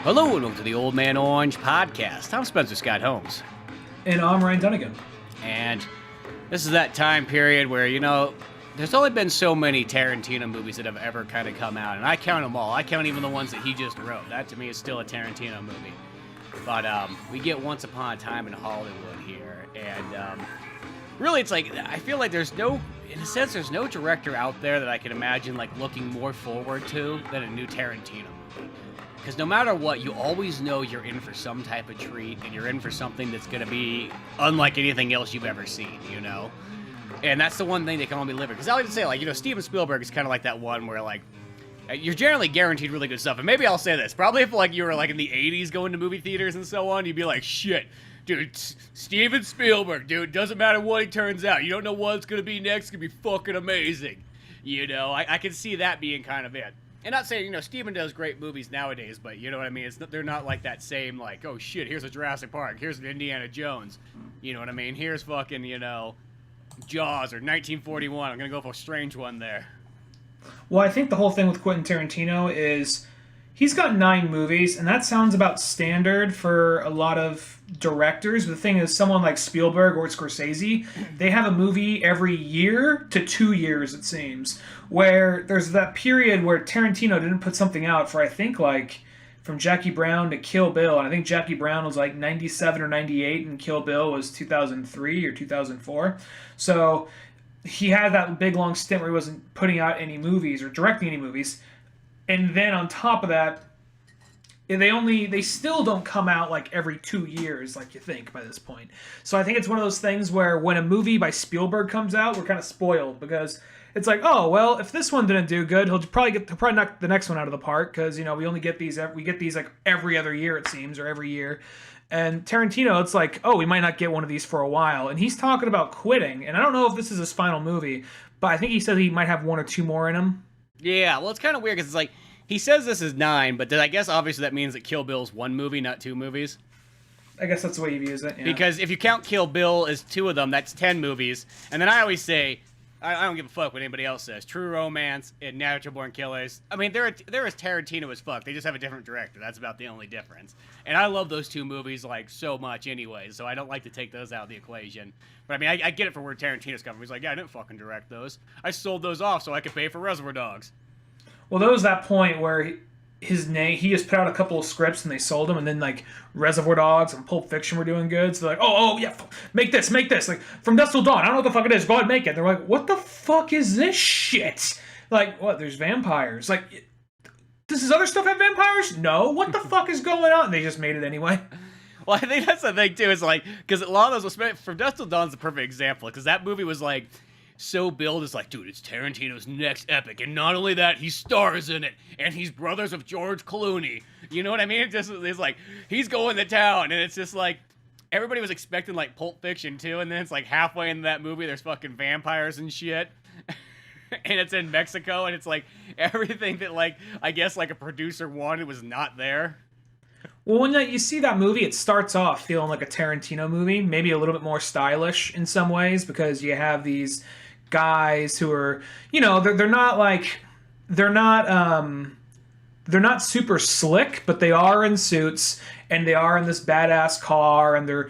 Hello and welcome to the Old Man Orange Podcast. I'm Spencer Scott Holmes. And I'm Ryan Dunigan. And this is that time period where, there's only been so many Tarantino movies that have ever kind of come out. And I count them all. I count even the ones that he just wrote. That to me is still a Tarantino movie. But we get Once Upon a Time in Hollywood here. And really, it's like, I feel like there's no director out there that I can imagine like looking more forward to than a new Tarantino movie. Because no matter what, you always know you're in for some type of treat, and you're in for something that's going to be unlike anything else you've ever seen, And that's the one thing they can only deliver. Because I like to say, Steven Spielberg is kind of like that one where, like, you're generally guaranteed really good stuff. And maybe I'll say this. Probably if, like, you were, like, in the 80s going to movie theaters and so on, you'd be like, shit, dude, Steven Spielberg, dude, doesn't matter what he turns out. You don't know what it's going to be next. It's going to be fucking amazing. I can see that being kind of it. And not saying, Steven does great movies nowadays, but you know what I mean? They're not like that same, like, oh shit, here's a Jurassic Park, here's an Indiana Jones. You know what I mean? Here's fucking, Jaws or 1941. I'm gonna go for a strange one there. Well, I think the whole thing with Quentin Tarantino is he's got 9 movies, and that sounds about standard for a lot of directors. But the thing is, someone like Spielberg or Scorsese, they have a movie every year to 2 years, it seems. Where there's that period where Tarantino didn't put something out for, I think, like, from Jackie Brown to Kill Bill. And I think Jackie Brown was like 97 or 98, and Kill Bill was 2003 or 2004. So he had that big, long stint where he wasn't putting out any movies or directing any movies. And then on top of that, they still don't come out like every 2 years like you think by this point. So I think it's one of those things where when a movie by Spielberg comes out, we're kind of spoiled because it's like, oh well, if this one didn't do good, he'll probably knock the next one out of the park because we only get these like every other year it seems, or every year. And Tarantino, it's like, oh, we might not get one of these for a while, and he's talking about quitting. And I don't know if this is his final movie, but I think he said he might have 1 or 2 more in him. Yeah, well, it's kind of weird because it's like he says this is 9, but I guess obviously that means that Kill Bill's 1 movie, not 2 movies. I guess that's the way you use it. Yeah. Because if you count Kill Bill as 2 of them, that's 10 movies. And then I always say, I don't give a fuck what anybody else says. True Romance and Natural Born Killers. I mean, they're as Tarantino as fuck. They just have a different director. That's about the only difference. And I love those 2 movies, like, so much anyway, so I don't like to take those out of the equation. But, I mean, I get it for where Tarantino's coming from. He's like, yeah, I didn't fucking direct those. I sold those off so I could pay for Reservoir Dogs. Well, there was that point where he just put out a couple of scripts and they sold them, and then like Reservoir Dogs and Pulp Fiction were doing good, so they're like, oh yeah, make this, like From Dusk Till Dawn, I don't know what the fuck it is, go ahead and make it. They're like, what the fuck is this shit? Like, what, there's vampires, like, does this other stuff have vampires? No, what the fuck is going on? And they just made it anyway. Well, I think that's the thing too, is like, because a lot of those From Dusk Till Dawn's the perfect example, because that movie was like so billed as like, dude, it's Tarantino's next epic, and not only that, he stars in it, and he's brothers of George Clooney. You know what I mean? It's like, he's going to town, and it's just like, everybody was expecting like Pulp Fiction too, and then it's like halfway into that movie, there's fucking vampires and shit, and it's in Mexico, and it's like, everything that like, I guess like a producer wanted was not there. Well, when you see that movie, it starts off feeling like a Tarantino movie, maybe a little bit more stylish in some ways, because you have these guys who are, they're not super slick, but they are in suits, and they are in this badass car, and they're,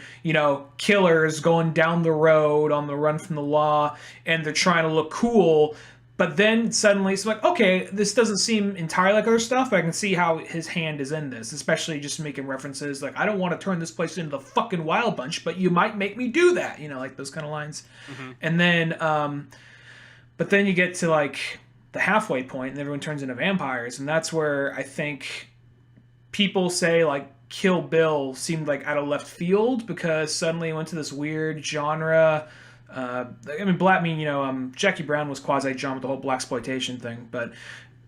killers going down the road on the run from the law, and they're trying to look cool. But then suddenly it's like, okay, this doesn't seem entirely like other stuff, but I can see how his hand is in this, especially just making references like, I don't want to turn this place into the fucking Wild Bunch, but you might make me do that, like those kind of lines. Mm-hmm. And then, but then you get to like the halfway point and everyone turns into vampires. And that's where I think people say like Kill Bill seemed like out of left field because suddenly it went to this weird genre. Jackie Brown was quasi-John with the whole blaxploitation thing, but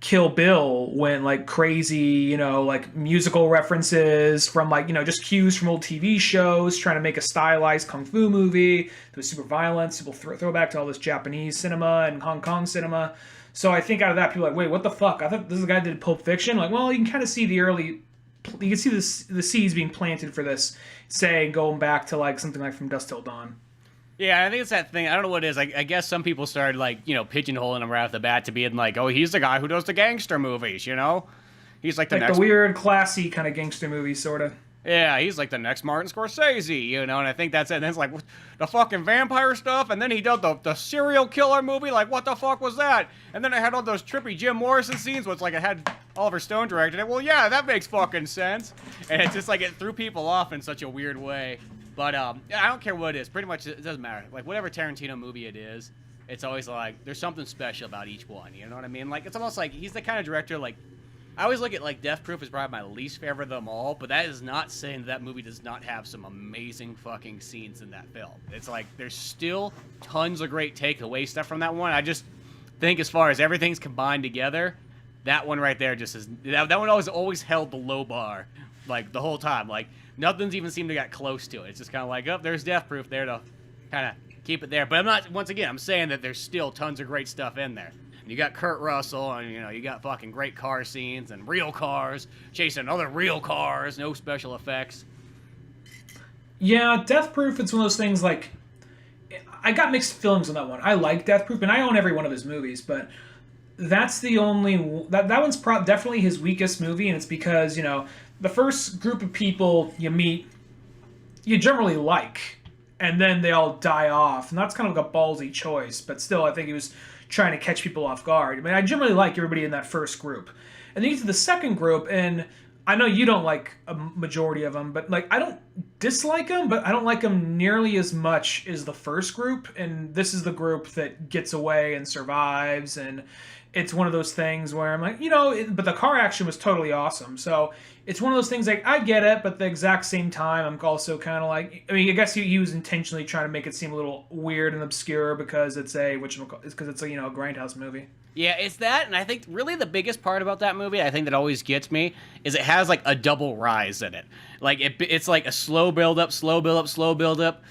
Kill Bill went like crazy, like musical references from like, just cues from old TV shows, trying to make a stylized kung fu movie. It was super violent, super throwback to all this Japanese cinema and Hong Kong cinema. So I think out of that, people are like, wait, what the fuck? I thought this is the guy that did Pulp Fiction. Like, well, you can kind of see you can see the seeds being planted for this, say, going back to like something like From Dusk Till Dawn. Yeah, I think it's that thing. I don't know what it is. I guess some people started, like, pigeonholing him right off the bat to being like, oh, he's the guy who does the gangster movies, He's like the like next... the weird, classy kind of gangster movie, sort of. Yeah, he's like the next Martin Scorsese, you know, and I think that's it. And then it's like the fucking vampire stuff, and then he did the serial killer movie, like, what the fuck was that? And then I had all those trippy Jim Morrison scenes, where it's like I had Oliver Stone directed it. Well, yeah, that makes fucking sense. And it's just like it threw people off in such a weird way. But I don't care what it is. Pretty much, it doesn't matter. Like, whatever Tarantino movie it is, it's always like, there's something special about each one, you know what I mean? Like, it's almost like, he's the kind of director, like, I always look at, like, Death Proof as probably my least favorite of them all, but that is not saying that movie does not have some amazing fucking scenes in that film. It's like, there's still tons of great takeaway stuff from that one. I just think as far as everything's combined together, that one right there just is, that one always held the low bar, like, the whole time. Like, nothing's even seemed to get close to it. It's just kind of like, oh, there's Death Proof there to kind of keep it there. But I'm not, once again, I'm saying that there's still tons of great stuff in there. You got Kurt Russell, and, you know, you got fucking great car scenes and real cars chasing other real cars, no special effects. Yeah, Death Proof, it's one of those things, like, I got mixed feelings on that one. I like Death Proof, and I own every one of his movies, but that's the only, that one's definitely his weakest movie, and it's because, you know, the first group of people you meet, you generally like, and then they all die off, and that's kind of like a ballsy choice, but still, I think he was trying to catch people off guard. I mean, I generally like everybody in that first group. And then you get to the second group, and I know you don't like a majority of them, but, like, I don't dislike them, but I don't like them nearly as much as the first group, and this is the group that gets away and survives, and it's one of those things where I'm like, you know, but the car action was totally awesome, so it's one of those things, like, I get it, but at the exact same time, I'm also kind of like, I mean, I guess he was intentionally trying to make it seem a little weird and obscure because it's a, you know, a grindhouse movie. Yeah, it's that, and I think really the biggest part about that movie, I think that always gets me, is it has, like, a double rise in it. Like, it's like a slow build-up, slow build-up, slow build-up,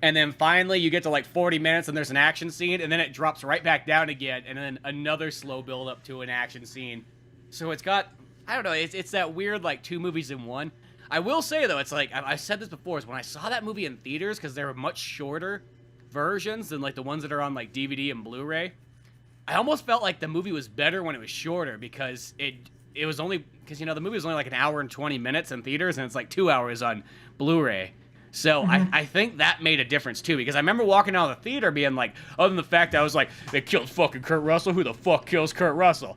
and then finally you get to, like, 40 minutes and there's an action scene, and then it drops right back down again, and then another slow build-up to an action scene. So it's got, I don't know, it's that weird, like, two movies in one. I will say, though, it's like, I've said this before, is when I saw that movie in theaters, because they were much shorter versions than, like, the ones that are on, like, DVD and Blu-ray, I almost felt like the movie was better when it was shorter, because it was only, because, you know, the movie was only like an hour and 20 minutes in theaters, and it's like 2 hours on Blu-ray. So I think that made a difference, too, because I remember walking out of the theater being like, other than the fact that I was like, they killed fucking Kurt Russell, who the fuck kills Kurt Russell?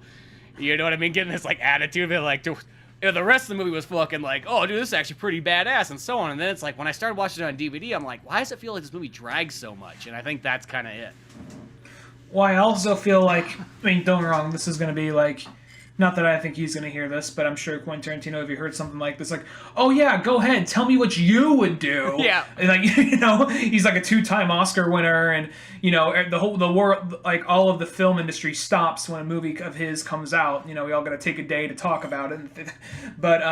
You know what I mean? Getting this, like, attitude of it, like, the rest of the movie was fucking like, oh, dude, this is actually pretty badass, and so on. And then it's like, when I started watching it on DVD, I'm like, why does it feel like this movie drags so much? And I think that's kind of it. Well, I also feel like, I mean, don't get me wrong, this is going to be like, not that I think he's going to hear this, but I'm sure Quentin Tarantino, if you heard something like this, like, oh yeah, go ahead, tell me what you would do. Yeah. And, like, you know, he's like a 2-time Oscar winner, and, you know, the world, like, all of the film industry stops when a movie of his comes out. You know, we all got to take a day to talk about it. But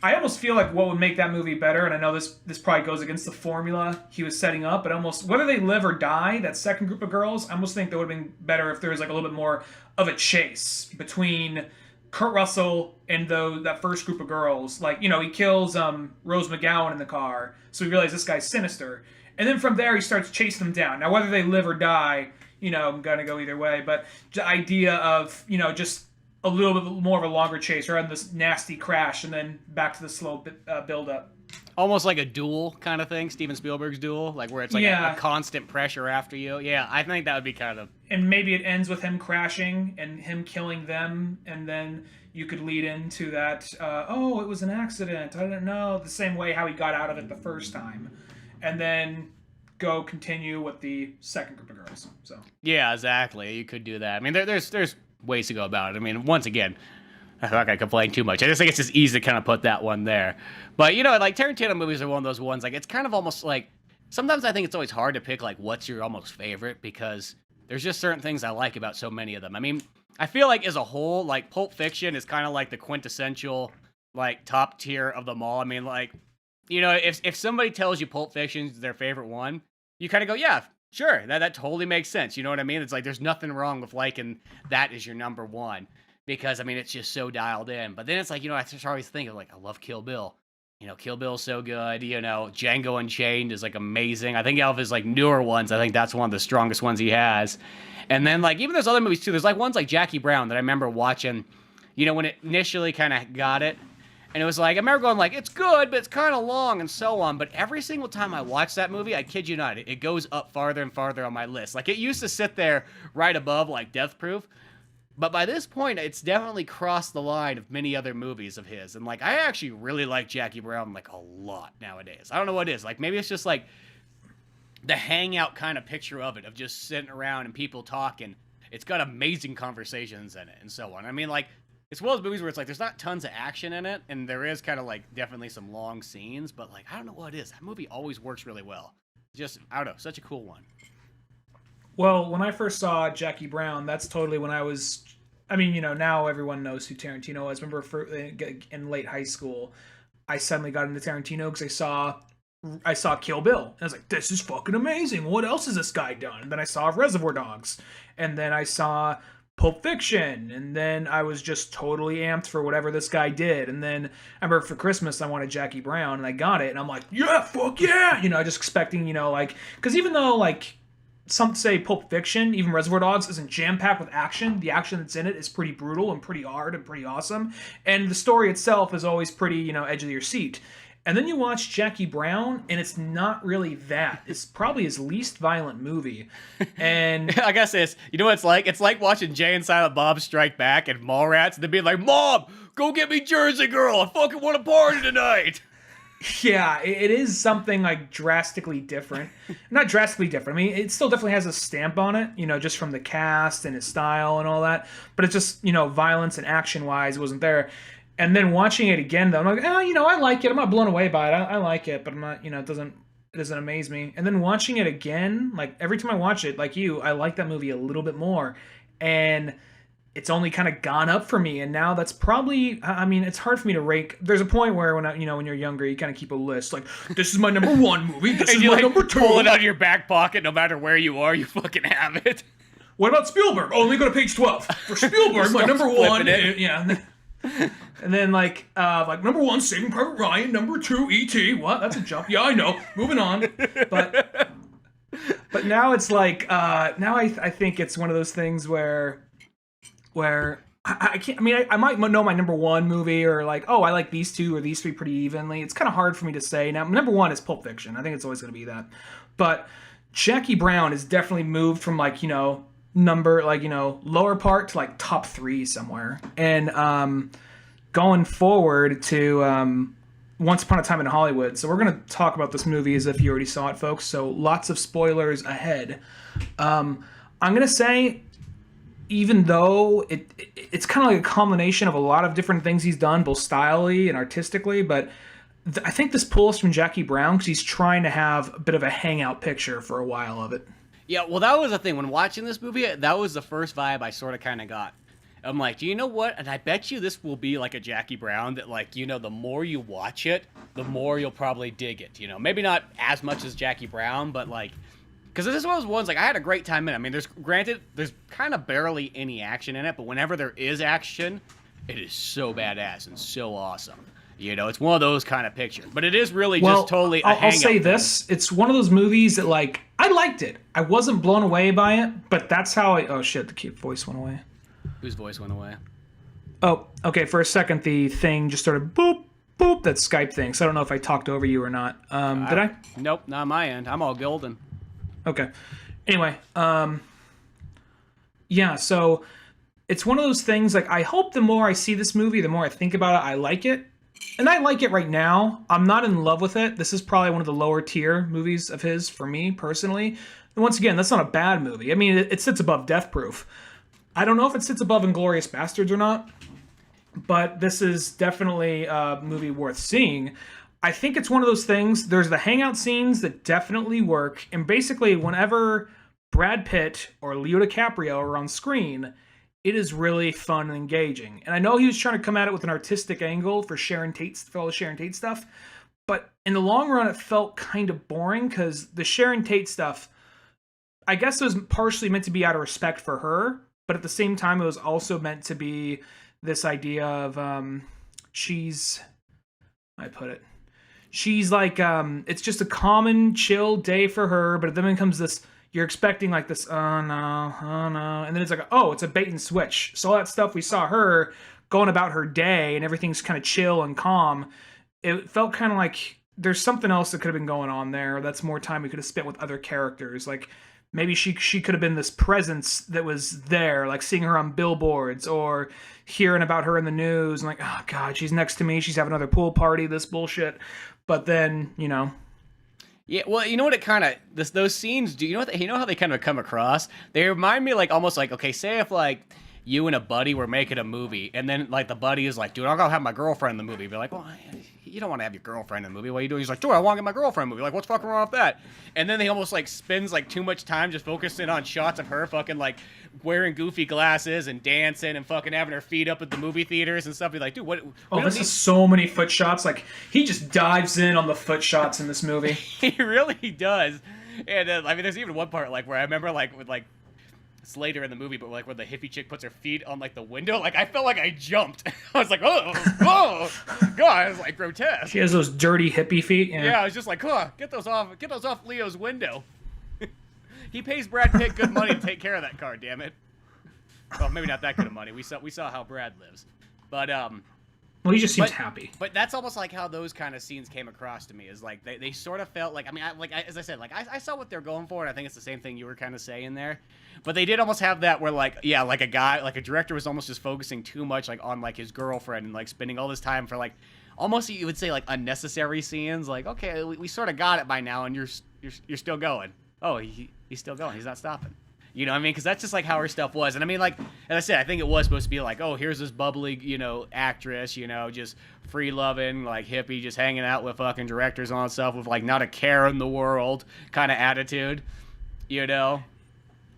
I almost feel like what would make that movie better, and I know this probably goes against the formula he was setting up, but almost, whether they live or die, that second group of girls, I almost think that would have been better if there was, like, a little bit more of a chase between Kurt Russell and that first group of girls. Like, you know, he kills Rose McGowan in the car, so we realize this guy's sinister. And then from there, he starts chasing them down. Now, whether they live or die, you know, I'm going to go either way, but the idea of, you know, just a little bit more of a longer chase rather than this nasty crash and then back to the slow build-up. Almost like a Duel kind of thing, Steven Spielberg's Duel, like where it's like a constant pressure after you. Yeah, I think that would be kind of... And maybe it ends with him crashing and him killing them, and then you could lead into that, oh, it was an accident, I don't know, the same way how he got out of it the first time. And then continue with the second group of girls. So yeah, exactly. You could do that. I mean, there's ways to go about it. I mean, once again, I'm not gonna complain too much. I just think it's just easy to kind of put that one there. But, you know, like, Tarantino movies are one of those ones, like, it's kind of almost like, sometimes I think it's always hard to pick, like, what's your almost favorite, because there's just certain things I like about so many of them. I mean, I feel like as a whole, like, Pulp Fiction is kind of like the quintessential, like, top tier of them all. I mean, like, you know, if somebody tells you Pulp Fiction's their favorite one, you kind of go, yeah, sure, that totally makes sense. You know what I mean? It's like, there's nothing wrong with liking that as your number one, because, I mean, it's just so dialed in. But then it's like, you know, I just always think of, like, I love Kill Bill. You know, Kill Bill's so good. You know, Django Unchained is, like, amazing. I think out of his, like, newer ones, I think that's one of the strongest ones he has. And then, like, even there's other movies, too. There's, like, ones like Jackie Brown that I remember watching You know, when it initially kind of got it. And it was like, I remember going like, it's good, but it's kind of long and so on. But every single time I watch that movie, I kid you not, it goes up farther and farther on my list. Like, it used to sit there right above, like, Death Proof. But by this point, it's definitely crossed the line of many other movies of his. And, like, I actually really like Jackie Brown, like, a lot nowadays. I don't know what it is. Like, maybe it's just, like, the hangout kind of picture of it, of just sitting around and people talking. It's got amazing conversations in it and so on. I mean, like, it's one of those movies where it's like there's not tons of action in it, and there is kind of like definitely some long scenes, but like I don't know what it is. That movie always works really well. Just, I don't know, such a cool one. Well, when I first saw Jackie Brown, that's totally when I was. I mean, you know, now everyone knows who Tarantino was. Remember, in late high school, I suddenly got into Tarantino because I saw Kill Bill, and I was like, "This is fucking amazing. What else has this guy done?" And then I saw Reservoir Dogs, and then I saw Pulp Fiction, and then I was just totally amped for whatever this guy did. And then I remember for Christmas I wanted Jackie Brown, and I got it, and I'm like, yeah, fuck yeah, you know, just expecting, you know, like, because even though like some say Pulp Fiction, even Reservoir Dogs isn't jam-packed with action, the action that's in it is pretty brutal and pretty hard and pretty awesome, and the story itself is always pretty, you know, edge of your seat. And then you watch Jackie Brown, and it's not really that. It's probably his least violent movie. And I guess it's, you know what it's like? It's like watching Jay and Silent Bob Strike Back and Mallrats, and they'd be like, Mom, go get me Jersey Girl. I fucking want a party tonight. Yeah, it is something like drastically different. Not drastically different. I mean, it still definitely has a stamp on it, you know, just from the cast and his style and all that. But it's just, you know, violence and action-wise wasn't there. And then watching it again, though, I'm like, you know, I like it. I'm not blown away by it. I like it, but I'm not, you know, it doesn't amaze me. And then watching it again, like every time I watch it, like you, I like that movie a little bit more. And it's only kind of gone up for me. And now that's probably, I mean, it's hard for me to rank. There's a point where when you're younger, you kind of keep a list. Like, this is my number one movie. This is my like, number two. Pull it out of your back pocket, no matter where you are, you fucking have it. What about Spielberg? Only go to page 12. For Spielberg, my number one. Yeah. And then like number one, Saving Private Ryan. Number two, E.T. What? That's a jump. Yeah, I know. Moving on. But now it's like now I think it's one of those things where I can't. I mean, I might know my number one movie, or like, oh, I like these two or these three pretty evenly. It's kind of hard for me to say. Now, number one is Pulp Fiction. I think it's always going to be that. But Jackie Brown has definitely moved from like, you know, number like, you know, lower part to like top 3 somewhere. And going forward to Once Upon a Time in Hollywood. So we're going to talk about this movie as if you already saw it, folks. So lots of spoilers ahead. I'm going to say, even though it's kind of like a combination of a lot of different things he's done, both stylely and artistically, but I think this pulls from Jackie Brown because he's trying to have a bit of a hangout picture for a while of it. Yeah, well, that was the thing. When watching this movie, that was the first vibe I sort of kind of got. I'm like, do you know what? And I bet you this will be like a Jackie Brown that, like, you know, the more you watch it, the more you'll probably dig it. You know, maybe not as much as Jackie Brown, but like, because this is one of those ones, like, I had a great time in it. I mean, there's kind of barely any action in it, but whenever there is action, it is so badass and so awesome. You know, it's one of those kind of pictures. But it is really just totally a hangout. I'll say this. It's one of those movies that, like, I liked it. I wasn't blown away by it, but that's how oh, shit, the voice went away. Whose voice went away? Oh, okay, for a second, the thing just started boop, boop, that Skype thing. So I don't know if I talked over you or not. Did I? Nope, not on my end. I'm all golden. Okay. Anyway, yeah, so it's one of those things, like, I hope the more I see this movie, the more I think about it, I like it. And I like it right now. I'm not in love with it. This is probably one of the lower tier movies of his for me, personally. And once again, that's not a bad movie. I mean, it sits above Death Proof. I don't know if it sits above Inglourious Bastards or not, but this is definitely a movie worth seeing. I think it's one of those things, there's the hangout scenes that definitely work, and basically whenever Brad Pitt or Leo DiCaprio are on screen, it is really fun and engaging. And I know he was trying to come at it with an artistic angle for all the Sharon Tate stuff, but in the long run it felt kind of boring, because the Sharon Tate stuff, I guess it was partially meant to be out of respect for her, but at the same time it was also meant to be this idea of she's like, it's just a common, chill day for her, but then it comes this, you're expecting like this, oh no, and then it's like, oh, it's a bait and switch. So all that stuff we saw her going about her day and everything's kind of chill and calm, it felt kind of like there's something else that could have been going on there. That's more time we could have spent with other characters. Like maybe she could have been this presence that was there, like seeing her on billboards or hearing about her in the news and like, oh God, she's next to me. She's having another pool party, this bullshit. But then, you know. Yeah, well, you know what it kind of those scenes do. You know how they kind of come across. They remind me like almost like, okay, say if like you and a buddy were making a movie, and then like the buddy is like, dude, I'm gonna have my girlfriend in the movie. Be like, well, you don't want to have your girlfriend in the movie. What are you doing? He's like, dude, I want to get my girlfriend in the movie. Like, what's fucking wrong with that? And then they almost like spends like too much time just focusing on shots of her fucking like wearing goofy glasses and dancing and fucking having her feet up at the movie theaters and stuff. Be like, dude, what? Oh, this is so many foot shots. Like he just dives in on the foot shots in this movie. He really does. And I mean, there's even one part like where I remember like with like. It's later in the movie, but like when the hippie chick puts her feet on like the window, like I felt like I jumped. I was like, oh, God, it was like grotesque. She has those dirty hippie feet. Yeah, I was just like, get those off Leo's window. He pays Brad Pitt good money to take care of that car, damn it. Well, maybe not that good of money. We saw how Brad lives, but well, he just seems happy. But that's almost like how those kind of scenes came across to me. Is like they sort of felt like, I mean, as I said, like I saw what they're going for, and I think it's the same thing you were kind of saying there. But they did almost have that where like, yeah, like a director was almost just focusing too much like on like his girlfriend and like spending all this time for like almost you would say like unnecessary scenes. Like, okay, we sort of got it by now, and you're still going. Oh, he's still going. He's not stopping. You know what I mean? Because that's just like how her stuff was. And I mean, like, as I said, I think it was supposed to be like, oh, here's this bubbly, you know, actress, you know, just free loving, like hippie, just hanging out with fucking directors and all that stuff with like not a care in the world kind of attitude, you know?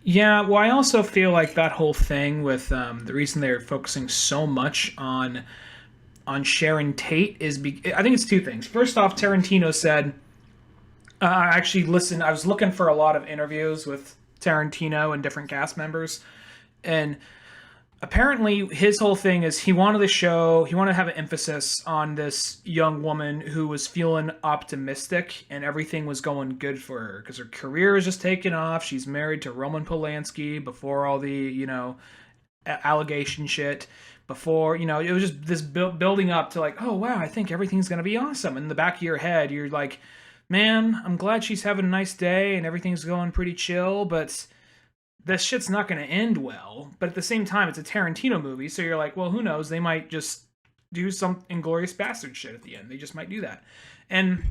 Yeah, well, I also feel like that whole thing with the reason they're focusing so much on Sharon Tate is I think it's two things. First off, Tarantino said, I was looking for a lot of interviews with Tarantino and different cast members, and apparently his whole thing is he wanted to have an emphasis on this young woman who was feeling optimistic and everything was going good for her because her career is just taking off. She's married to Roman Polanski before all the, you know, allegation shit, before, you know, it was just this building up to like, oh wow, I think everything's gonna be awesome. In the back of your head you're like, man, I'm glad she's having a nice day and everything's going pretty chill, but this shit's not going to end well. But at the same time, it's a Tarantino movie, so you're like, well, who knows? They might just do some Inglourious Bastard shit at the end. They just might do that. And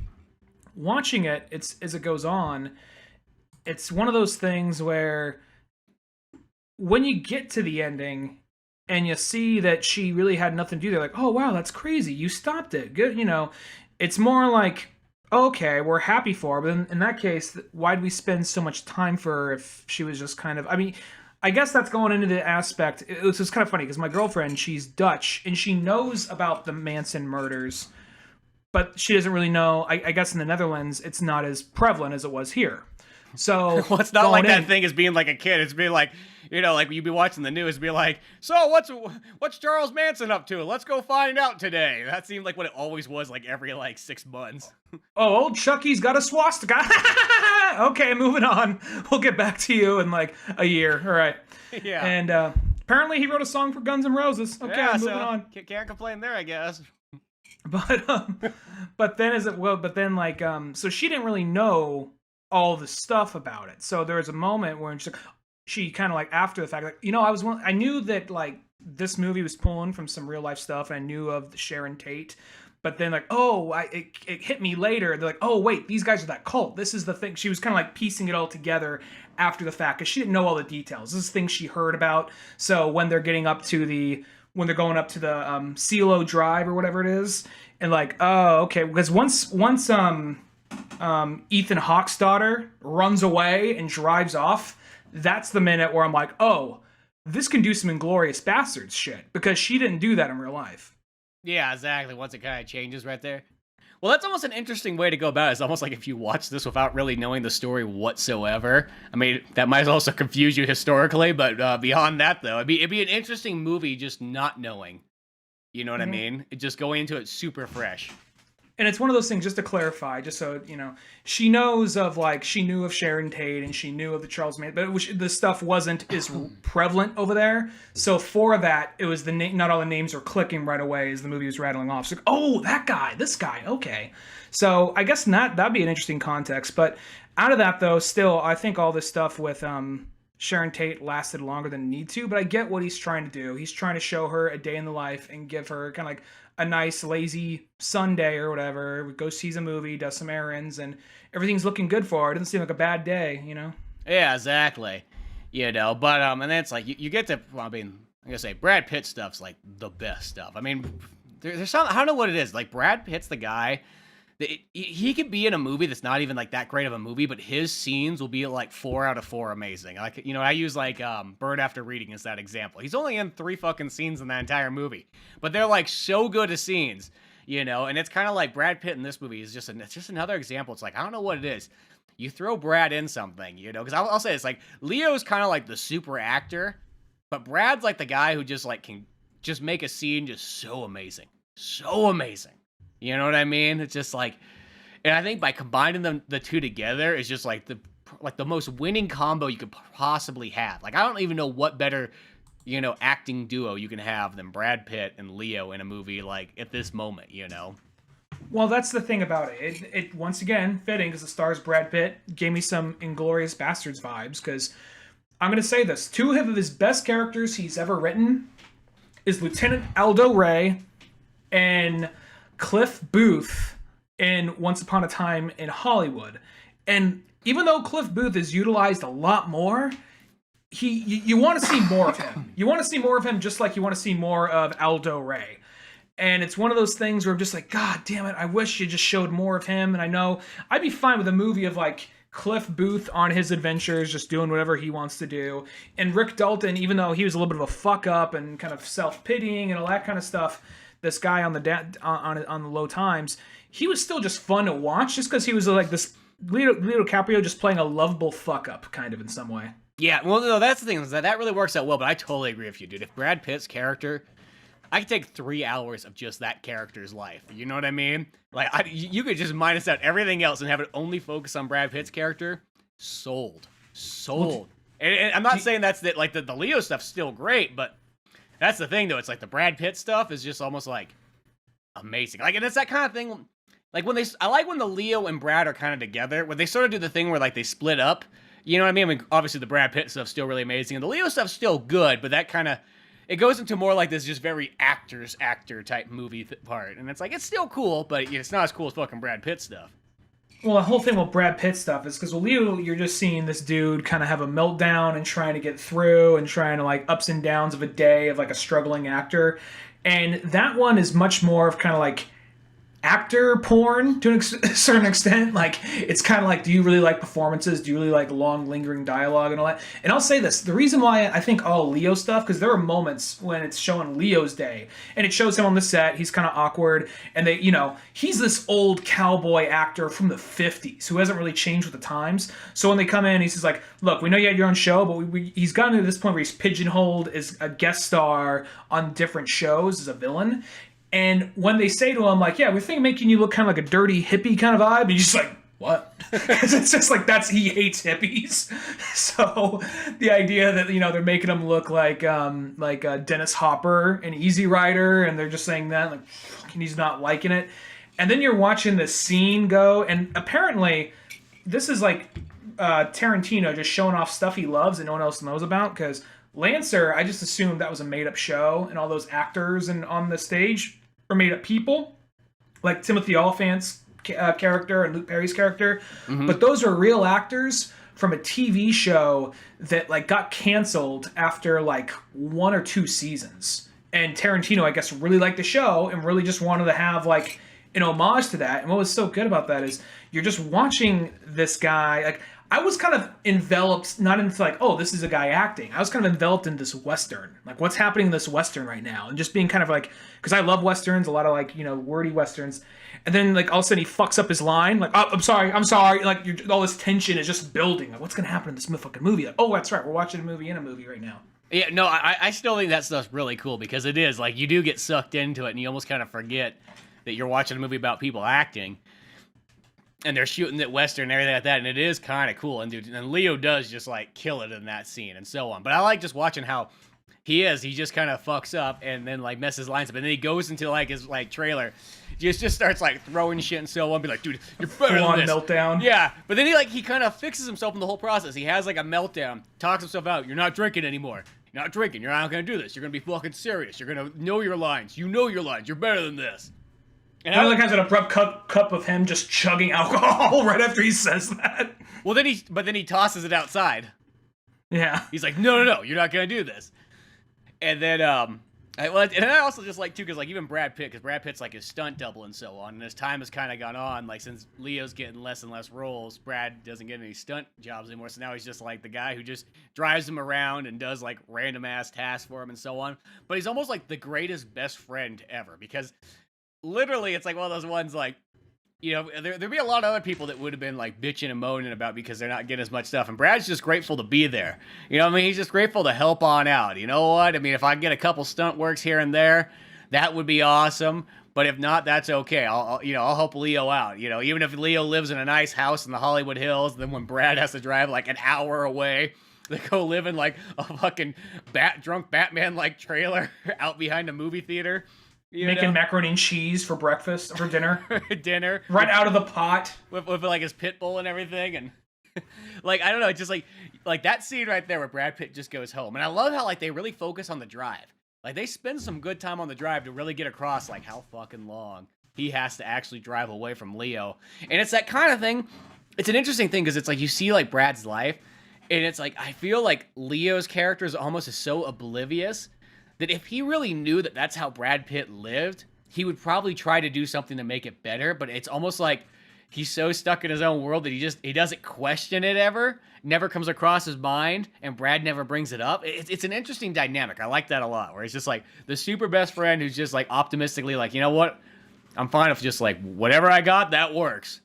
watching it, as it goes on, it's one of those things where when you get to the ending and you see that she really had nothing to do, they're like, oh, wow, that's crazy. You stopped it. Good, you know. It's more like, okay, we're happy for her, but in that case, why'd we spend so much time for her if she was just kind of... I mean, I guess that's going into the aspect... It was kind of funny, because my girlfriend, she's Dutch, and she knows about the Manson murders, but she doesn't really know... I guess in the Netherlands, it's not as prevalent as it was here. So... Well, it's not like that thing as being like a kid. It's being like... You know, like you'd be watching the news, be like, so what's Charles Manson up to? Let's go find out today. That seemed like what it always was, like every like 6 months. Oh, old Chucky's got a swastika. Okay, moving on. We'll get back to you in like a year. All right. Yeah. And apparently he wrote a song for Guns N' Roses. Okay, yeah, moving on. Can't complain there, I guess. But then like so she didn't really know all the stuff about it. So there was a moment where she kind of like after the fact, like, you know, I knew that like this movie was pulling from some real life stuff, and I knew of the Sharon Tate, but then like, it hit me later. They're like, oh wait, these guys are that cult. This is the thing. She was kind of like piecing it all together after the fact because she didn't know all the details. This is things she heard about. So when they're going up to the CeeLo Drive or whatever it is, and like, oh okay, because once Ethan Hawke's daughter runs away and drives off, that's the minute where I'm like, oh, this can do some Inglourious Bastards shit, because she didn't do that in real life. Yeah, exactly. Once it kind of changes right there. Well, that's almost an interesting way to go about it. It's almost like if you watch this without really knowing the story whatsoever. I mean, that might also confuse you historically, but beyond that, though, it'd be an interesting movie just not knowing. You know what I mean? Just going into it super fresh. And it's one of those things, just to clarify, just so, she knows of, like, she knew of Sharon Tate and she knew of the Charles Manson, but the stuff wasn't as prevalent over there. So for that, it was not all the names were clicking right away as the movie was rattling off. So, oh, that guy, this guy, okay. So I guess that'd be an interesting context. But out of that, though, still, I think all this stuff with Sharon Tate lasted longer than it need to, but I get what he's trying to do. He's trying to show her a day in the life and give her kind of like a nice, lazy Sunday or whatever. Go sees a movie, does some errands, and everything's looking good for her. It doesn't seem like a bad day, Yeah, exactly. But and then it's like you get to. Well, I mean, I'm gonna say Brad Pitt stuff's like the best stuff. I mean, there's some. I don't know what it is. Like Brad Pitt's the guy. He could be in a movie that's not even like that great of a movie, but his scenes will be like 4 out of 4 amazing. Like, I use like Bird After Reading as that example. He's only in 3 fucking scenes in that entire movie, but they're like so good as scenes, and it's kind of like Brad Pitt in this movie is it's just another example. It's like, I don't know what it is. You throw Brad in something, because I'll say it's like Leo's kind of like the super actor, but Brad's like the guy who just like can just make a scene just so amazing. So amazing. You know what I mean? It's just like, and I think by combining the two together is just like the most winning combo you could possibly have. Like, I don't even know what better, acting duo you can have than Brad Pitt and Leo in a movie like at this moment, Well, that's the thing about it. It once again, fitting because the stars Brad Pitt gave me some Inglourious Bastards vibes, because I'm going to say this. 2 of his best characters he's ever written is Lieutenant Aldo Ray and Cliff Booth in Once Upon a Time in Hollywood. And even though Cliff Booth is utilized a lot more, you want to see more of him. You want to see more of him just like you want to see more of Aldo Ray. And it's one of those things where I'm just like, God damn it, I wish you just showed more of him. And I know I'd be fine with a movie of like Cliff Booth on his adventures, just doing whatever he wants to do. And Rick Dalton, even though he was a little bit of a fuck up and kind of self-pitying and all that kind of stuff, this guy on the low times, he was still just fun to watch, just because he was like this Leo DiCaprio just playing a lovable fuck up kind of in some way. Yeah, well, no, that's the thing, is that really works out well. But I totally agree with you, dude. If Brad Pitt's character, I could take 3 hours of just that character's life. You know what I mean? Like, you could just minus out everything else and have it only focus on Brad Pitt's character. Sold. And I'm not saying that's like the Leo stuff's still great, but that's the thing, though. It's like the Brad Pitt stuff is just almost like amazing. Like, and it's that kind of thing. Like I like when the Leo and Brad are kind of together, when they sort of do the thing where like they split up. You know what I mean? I mean, obviously the Brad Pitt stuff's still really amazing, and the Leo stuff's still good, but that kind of, it goes into more like this just very actor type movie part, and it's like it's still cool, but it's not as cool as fucking Brad Pitt stuff. Well, the whole thing with Brad Pitt stuff is because with Leo, you're just seeing this dude kind of have a meltdown and trying to get through and trying to like ups and downs of a day of like a struggling actor. And that one is much more of kind of like actor porn to a certain extent. Like, it's kind of like, do you really like performances? Do you really like long, lingering dialogue and all that? And I'll say this, the reason why I think all Leo stuff, because there are moments when it's showing Leo's day, and it shows him on the set, he's kind of awkward, and they, he's this old cowboy actor from the 50s who hasn't really changed with the times. So when they come in, he's just like, look, we know you had your own show, but he's gotten to this point where he's pigeonholed as a guest star on different shows as a villain. And when they say to him, like, yeah, we're thinking making you look kind of like a dirty hippie kind of vibe, and he's just like, what? Because it's just like, he hates hippies. So the idea that, they're making him look like Dennis Hopper and Easy Rider, and they're just saying that, like, and he's not liking it. And then you're watching the scene go, and apparently this is like Tarantino just showing off stuff he loves and no one else knows about, because Lancer, I just assumed that was a made-up show, and all those actors and on the stage are made-up people, like Timothy Olyphant's character and Luke Perry's character. Mm-hmm. But those are real actors from a TV show that like got canceled after like 1 or 2 seasons. And Tarantino, I guess, really liked the show and really just wanted to have like an homage to that. And what was so good about that is you're just watching this guy, like, I was kind of enveloped, not into like, oh, this is a guy acting. I was kind of enveloped in this Western. Like, what's happening in this Western right now? And just being kind of like, because I love Westerns, a lot of like, wordy Westerns. And then like all of a sudden he fucks up his line. Like, oh, I'm sorry. Like, all this tension is just building. Like, what's going to happen in this fucking movie? Like, oh, that's right. We're watching a movie in a movie right now. Yeah, no, I still think that stuff's really cool, because it is like you do get sucked into it and you almost kind of forget that you're watching a movie about people acting. And they're shooting at Western and everything like that, and it is kind of cool. And Leo does just like kill it in that scene and so on. But I like just watching how he just kind of fucks up and then like messes lines up, and then he goes into like his like trailer, just starts like throwing shit and so on. Be like, dude, you're better than this. Meltdown. Yeah, but then he kind of fixes himself in the whole process. He has like a meltdown, talks himself out. You're not drinking anymore. You're not drinking. You're not gonna do this. You're gonna be fucking serious. You're gonna know your lines. You know your lines. You're better than this. And I like has an abrupt cup of him just chugging alcohol right after he says that. Well, then he tosses it outside. Yeah. He's like, no, you're not gonna do this. And then and I also just like too, because like even Brad Pitt, because Brad Pitt's like his stunt double and so on, and as time has kind of gone on, like since Leo's getting less and less roles, Brad doesn't get any stunt jobs anymore. So now he's just like the guy who just drives him around and does like random ass tasks for him and so on. But he's almost like the greatest best friend ever, because literally it's like one of those ones like, you know, there'd be a lot of other people that would have been like bitching and moaning about because they're not getting as much stuff, and Brad's just grateful to be there. You know what I mean? He's just grateful to help on out. You know what? I mean, if I get a couple stunt works here and there, that would be awesome. But if not, that's okay. I'll help Leo out. You know, even if Leo lives in a nice house in the Hollywood Hills, then when Brad has to drive like an hour away, they go live in like a fucking drunk Batman like trailer out behind a movie theater. Making macaroni and cheese for breakfast, for dinner. Dinner. Right out of the pot. With like his pit bull and everything. And like, I don't know, just like that scene right there where Brad Pitt just goes home. And I love how like they really focus on the drive. Like they spend some good time on the drive to really get across like how fucking long he has to actually drive away from Leo. And it's that kind of thing. It's an interesting thing because it's like you see like Brad's life. And it's like, I feel like Leo's character is almost so oblivious that if he really knew that that's how Brad Pitt lived, he would probably try to do something to make it better. But it's almost like he's so stuck in his own world that he doesn't question it ever, never comes across his mind, and Brad never brings it up. It's an interesting dynamic. I like that a lot, where it's just like the super best friend who's just like optimistically like, you know what? I'm fine with just like whatever I got, that works.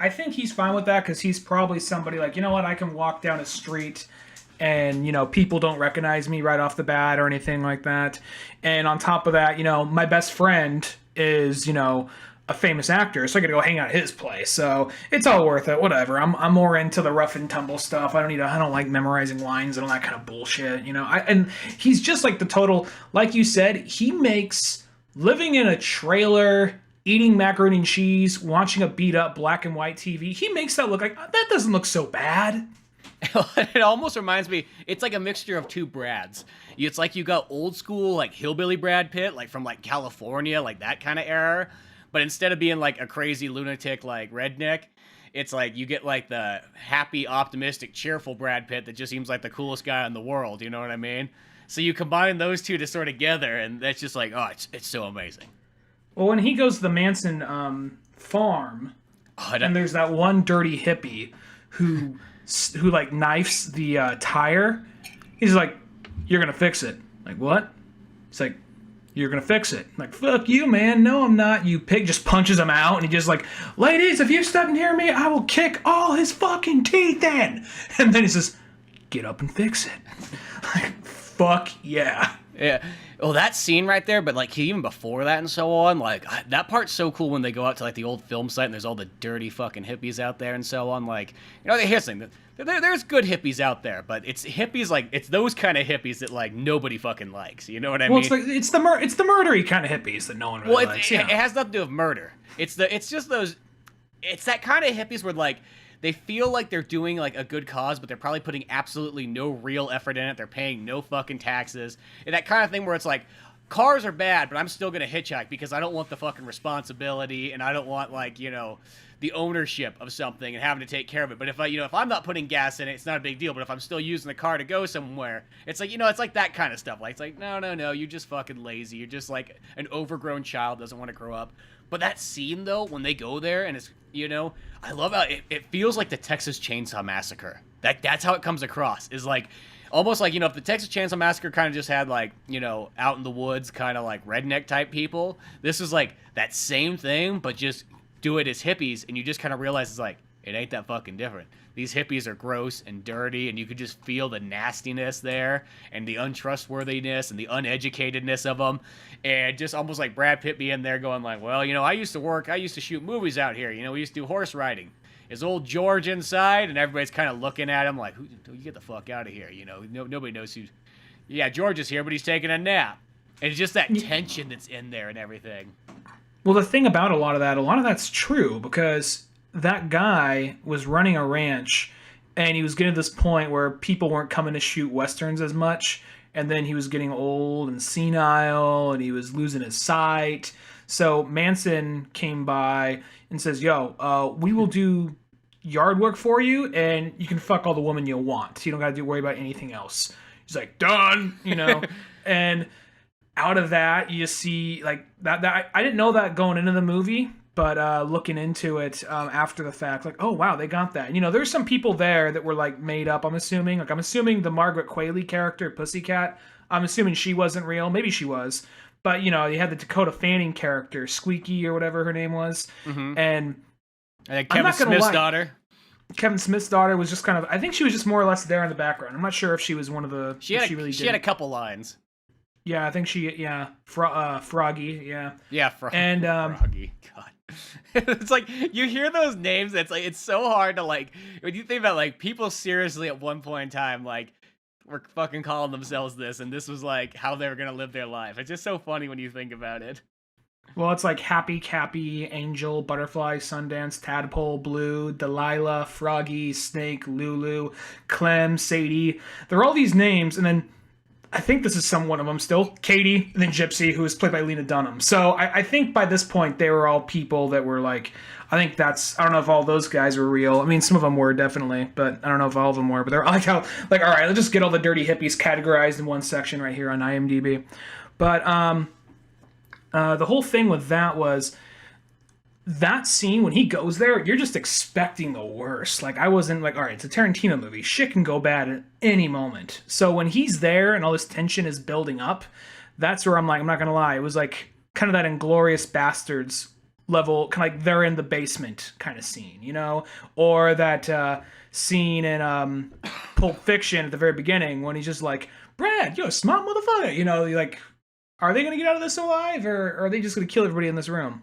I think he's fine with that because he's probably somebody like, you know what, I can walk down a street and, you know, people don't recognize me right off the bat or anything like that. And on top of that, you know, my best friend is, you know, a famous actor, so I gotta go hang out at his place. So it's all worth it. Whatever. I'm more into the rough and tumble stuff. I don't like memorizing lines and all that kind of bullshit, you know. And he's just like the total, like you said, he makes living in a trailer, eating macaroni and cheese, watching a beat up black and white TV, he makes that look like, that doesn't look so bad. It almost reminds me, it's like a mixture of two Brads. It's like you got old school, like hillbilly Brad Pitt, like from like California, like that kind of era. But instead of being like a crazy lunatic, like redneck, it's like you get like the happy, optimistic, cheerful Brad Pitt that just seems like the coolest guy in the world. You know what I mean? So you combine those two to sort of together, and that's just like, oh, it's so amazing. Well, when he goes to the Manson farm, and there's that one dirty hippie who like knifes the tire, he's like, you're gonna fix it. Like, what? He's like, you're gonna fix it. I'm like, fuck you, man. No, I'm not. You pig. Just punches him out, and he just like, ladies, if you step near me, I will kick all his fucking teeth in. And then he says, get up and fix it. Like, fuck yeah. Yeah. Well, that scene right there, but like even before that and so on, like that part's so cool when they go out to like the old film site and there's all the dirty fucking hippies out there and so on. Like, you know, here's the thing, there's good hippies out there, but it's hippies like it's those kind of hippies that like nobody fucking likes. You know what I mean? Well, it's the murdery kind of hippies that no one really likes. It has nothing to do with murder. It's that kind of hippies where like they feel like they're doing like a good cause, but they're probably putting absolutely no real effort in it. They're paying no fucking taxes. And that kind of thing where it's like, cars are bad, but I'm still going to hitchhike because I don't want the fucking responsibility and I don't want like, you know, the ownership of something and having to take care of it. But if if I'm not putting gas in it, it's not a big deal. But if I'm still using the car to go somewhere, it's like, you know, it's like that kind of stuff. Like, it's like, no, you're just fucking lazy. You're just like an overgrown child doesn't want to grow up. But that scene though, when they go there and it's, you know, I love how it feels like the Texas Chainsaw Massacre. That's how it comes across, is like almost like, you know, if the Texas Chainsaw Massacre kind of just had like, you know, out in the woods kind of like redneck type people, this is like that same thing, but just do it as hippies, and you just kind of realize it's like, it ain't that fucking different. These hippies are gross and dirty, and you could just feel the nastiness there, and the untrustworthiness, and the uneducatedness of them, and just almost like Brad Pitt being there going like, well, I used to shoot movies out here, we used to do horse riding. Is old George inside? And everybody's kind of looking at him like, you get the fuck out of here, nobody knows who. Yeah, George is here, but he's taking a nap. And it's just that tension that's in there and everything. Well, the thing about a lot of that's true, because that guy was running a ranch, and he was getting to this point where people weren't coming to shoot Westerns as much, and then he was getting old and senile, and he was losing his sight. So Manson came by and says, yo, we will do yard work for you, and you can fuck all the women you want. You don't got to worry about anything else. He's like, done, and out of that, you see, like, that I didn't know that going into the movie, but looking into it after the fact, like, oh, wow, they got that. There's some people there that were, like, made up, I'm assuming. Like, I'm assuming the Margaret Qualley character, Pussycat, I'm assuming she wasn't real. Maybe she was. But, you had the Dakota Fanning character, Squeaky or whatever her name was. Mm-hmm. And Kevin Smith's daughter. Kevin Smith's daughter was just kind of, I think she was just more or less there in the background. I'm not sure if she was one of the... She had a couple lines. Yeah, I think Froggy, yeah. Yeah, Froggy, God. It's like, you hear those names, it's like, it's so hard to, like, when you think about, like, people seriously at one point in time, like, were fucking calling themselves this, and this was, like, how they were gonna live their life. It's just so funny when you think about it. Well, it's like Happy, Cappy, Angel, Butterfly, Sundance, Tadpole, Blue, Delilah, Froggy, Snake, Lulu, Clem, Sadie. They're all these names, and then I think this is one of them still, Katie, and then Gypsy, who was played by Lena Dunham. So I think by this point, they were all people that were like, I don't know if all those guys were real. I mean, some of them were definitely, but I don't know if all of them were. But they're like, all right, let's just get all the dirty hippies categorized in one section right here on IMDb. But the whole thing with that was, that scene, when he goes there, you're just expecting the worst. Like, I wasn't like, all right, it's a Tarantino movie. Shit can go bad at any moment. So when he's there and all this tension is building up, that's where I'm like, I'm not going to lie. It was like kind of that Inglourious Bastards level, kind of like they're in the basement kind of scene, Or that scene in Pulp Fiction at the very beginning when he's just like, Brad, you're a smart motherfucker. Like, are they going to get out of this alive, or are they just going to kill everybody in this room?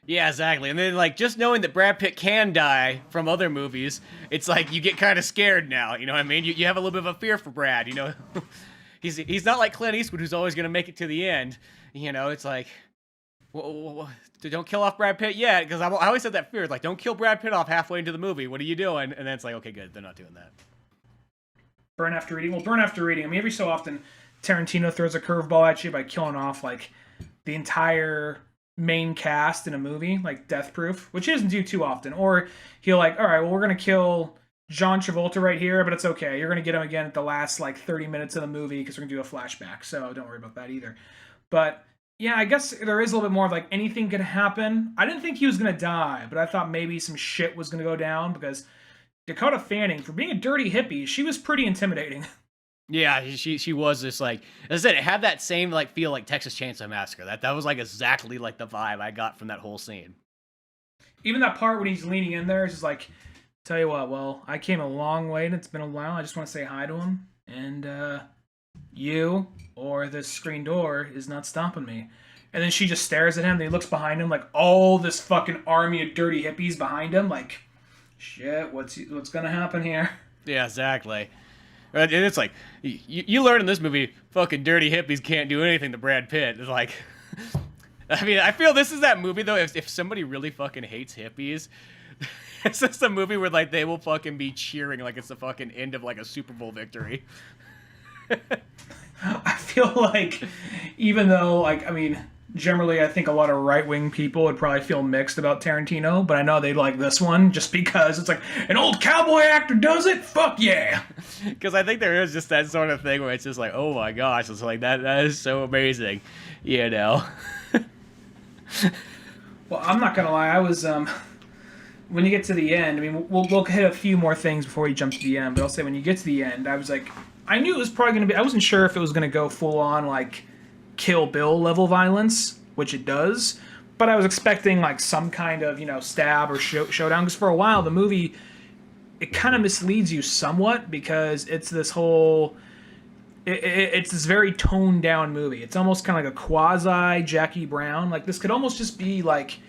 Yeah, exactly. And then, like, just knowing that Brad Pitt can die from other movies, it's like you get kind of scared now. You know what I mean? You have a little bit of a fear for Brad. He's not like Clint Eastwood, who's always going to make it to the end. It's like, don't kill off Brad Pitt yet, because I always had that fear. It's like, don't kill Brad Pitt off halfway into the movie. What are you doing? And then it's like, okay, good, they're not doing that. Burn after reading. Well, burn after reading. I mean, every so often, Tarantino throws a curveball at you by killing off like the entire main cast in a movie, like Death Proof, which he doesn't do too often. Or he'll like, all right, well, we're going to kill John Travolta right here, but it's okay. You're going to get him again at the last like 30 minutes of the movie because we're going to do a flashback. So don't worry about that either. But yeah, I guess there is a little bit more of like anything could happen. I didn't think he was going to die, but I thought maybe some shit was going to go down because Dakota Fanning, for being a dirty hippie, she was pretty intimidating. Yeah, she was just like, as I said, it had that same like feel like Texas Chainsaw Massacre. That was like exactly like the vibe I got from that whole scene. Even that part when he's leaning in there is just like, tell you what, well, I came a long way and it's been a while. I just want to say hi to him, and you or this screen door is not stopping me. And then she just stares at him. And he looks behind him like all this fucking army of dirty hippies behind him. Like, shit, what's gonna happen here? Yeah, exactly. And it's like, you learn in this movie, fucking dirty hippies can't do anything to Brad Pitt. It's like, I mean, I feel this is that movie, though, if somebody really fucking hates hippies, it's just a movie where, like, they will fucking be cheering like it's the fucking end of, like, a Super Bowl victory. I feel like, even though, like, I mean, generally I think a lot of right-wing people would probably feel mixed about Tarantino, but I know they'd like this one just because it's like, an old cowboy actor does it? Fuck yeah! Because I think there is just that sort of thing where it's just like, oh my gosh, it's like, that is so amazing, Well, I'm not gonna lie, I was, when you get to the end, I mean, we'll hit a few more things before we jump to the end, but I'll say when you get to the end, I was like, I knew it was probably gonna be, I wasn't sure if it was gonna go full on, like, Kill Bill level violence, which it does, but I was expecting like some kind of stab or showdown, because for a while the movie, it kind of misleads you somewhat, because it's this whole it's this very toned down movie. It's almost kind of like a quasi Jackie Brown. Like, this could almost just be like,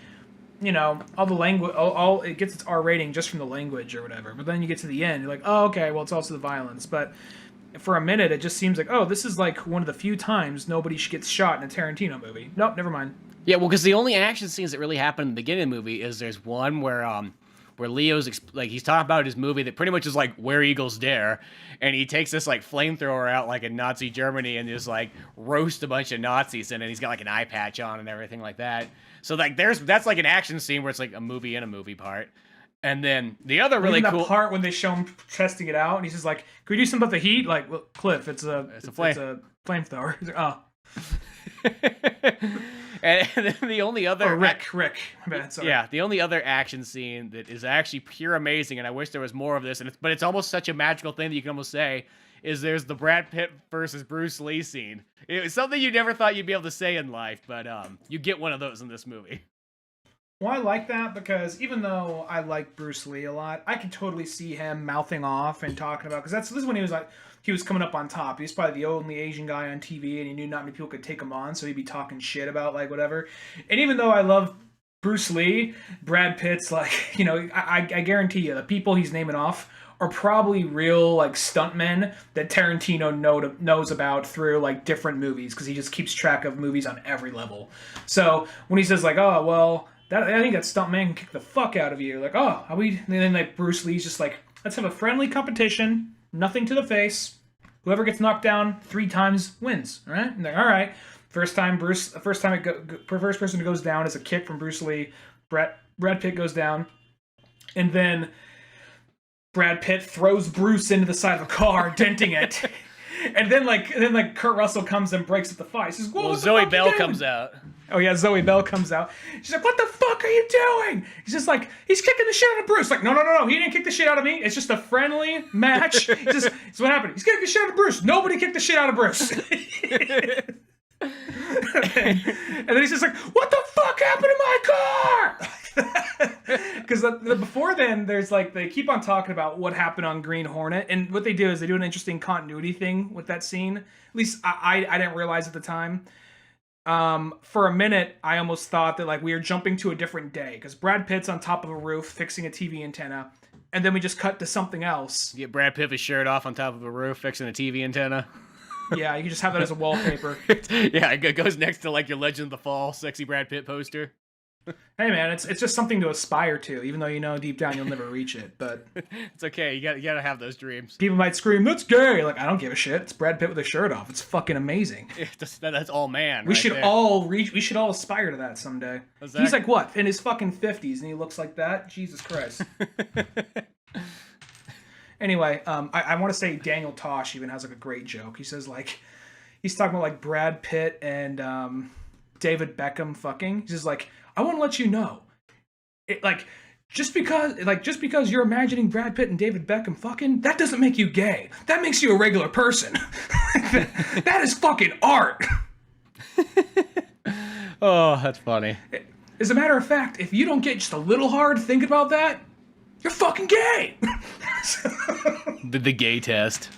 all the language, all it gets its R rating just from the language or whatever. But then you get to the end, you're like, oh, okay, well, it's also the violence. But for a minute, it just seems like, oh, this is like one of the few times nobody gets shot in a Tarantino movie. Nope, never mind. Yeah, well, because the only action scenes that really happen in the beginning of the movie is there's one where Leo's he's talking about his movie that pretty much is like Where Eagles Dare, and he takes this like flamethrower out like in Nazi Germany and just like roast a bunch of Nazis in it. He's got like an eye patch on and everything like that. So like that's like an action scene where it's like a movie in a movie part. And then the other really cool part when they show him testing it out, and he's just like, "Can we do something about the heat?" Like, well, Cliff, it's a flamethrower. He's like, oh. And then the only other Rick. My bad, sorry. Yeah, the only other action scene that is actually pure amazing, and I wish there was more of this, but it's almost such a magical thing that you can almost say, is there's the Brad Pitt versus Bruce Lee scene. It was something you never thought you'd be able to say in life, but you get one of those in this movie. Well, I like that, because even though I like Bruce Lee a lot, I can totally see him mouthing off and talking about, because this is when he was coming up on top. He was probably the only Asian guy on TV, and he knew not many people could take him on, so he'd be talking shit about like whatever. And even though I love Bruce Lee, Brad Pitt's like, I guarantee you the people he's naming off are probably real like stuntmen that Tarantino knows about through like different movies, because he just keeps track of movies on every level. So when he says like, oh well, I think that stuntman can kick the fuck out of you, like, oh, are we? And then like Bruce Lee's just like, let's have a friendly competition, nothing to the face. Whoever gets knocked down 3 times wins. All right, and they're all right. First person who goes down is a kick from Bruce Lee. Brad Pitt goes down, and then Brad Pitt throws Bruce into the side of a car, denting it. And then Kurt Russell comes and breaks up the fight. He says, "Whoa, Zoe Bell comes out. Oh yeah, Zoe Bell comes out. She's like, "What the fuck are you doing?" He's just like, "He's kicking the shit out of Bruce." Like, no, he didn't kick the shit out of me. It's just a friendly match. It's what happened. He's kicking the shit out of Bruce. Nobody kicked the shit out of Bruce. and then he's just like, "What the fuck happened to my car?" Because before then, there's like, they keep on talking about what happened on Green Hornet, and what they do is they do an interesting continuity thing with that scene. At least I didn't realize at the time. For a minute, I almost thought that like we were jumping to a different day, because Brad Pitt's on top of a roof fixing a TV antenna, and then we just cut to something else. Get Brad Pitt his shirt off on top of a roof fixing a TV antenna. Yeah, you can just have that as a wallpaper. Yeah, it goes next to like your Legend of the Fall sexy Brad Pitt poster. Hey man, it's just something to aspire to, even though deep down you'll never reach it. But it's okay. You gotta have those dreams. People might scream, "That's gay!" Like, I don't give a shit. It's Brad Pitt with his shirt off. It's fucking amazing. That's all man. We should all aspire to that someday. Exactly. He's like what, in his fucking 50s, and he looks like that? Jesus Christ. Anyway, I want to say Daniel Tosh even has like a great joke. He says like, he's talking about like Brad Pitt and David Beckham fucking. He's just like, I want to let you know, just because you're imagining Brad Pitt and David Beckham fucking, that doesn't make you gay. That makes you a regular person. That is fucking art. Oh, that's funny. As a matter of fact, if you don't get just a little hard thinking about that, you're fucking gay. The gay test.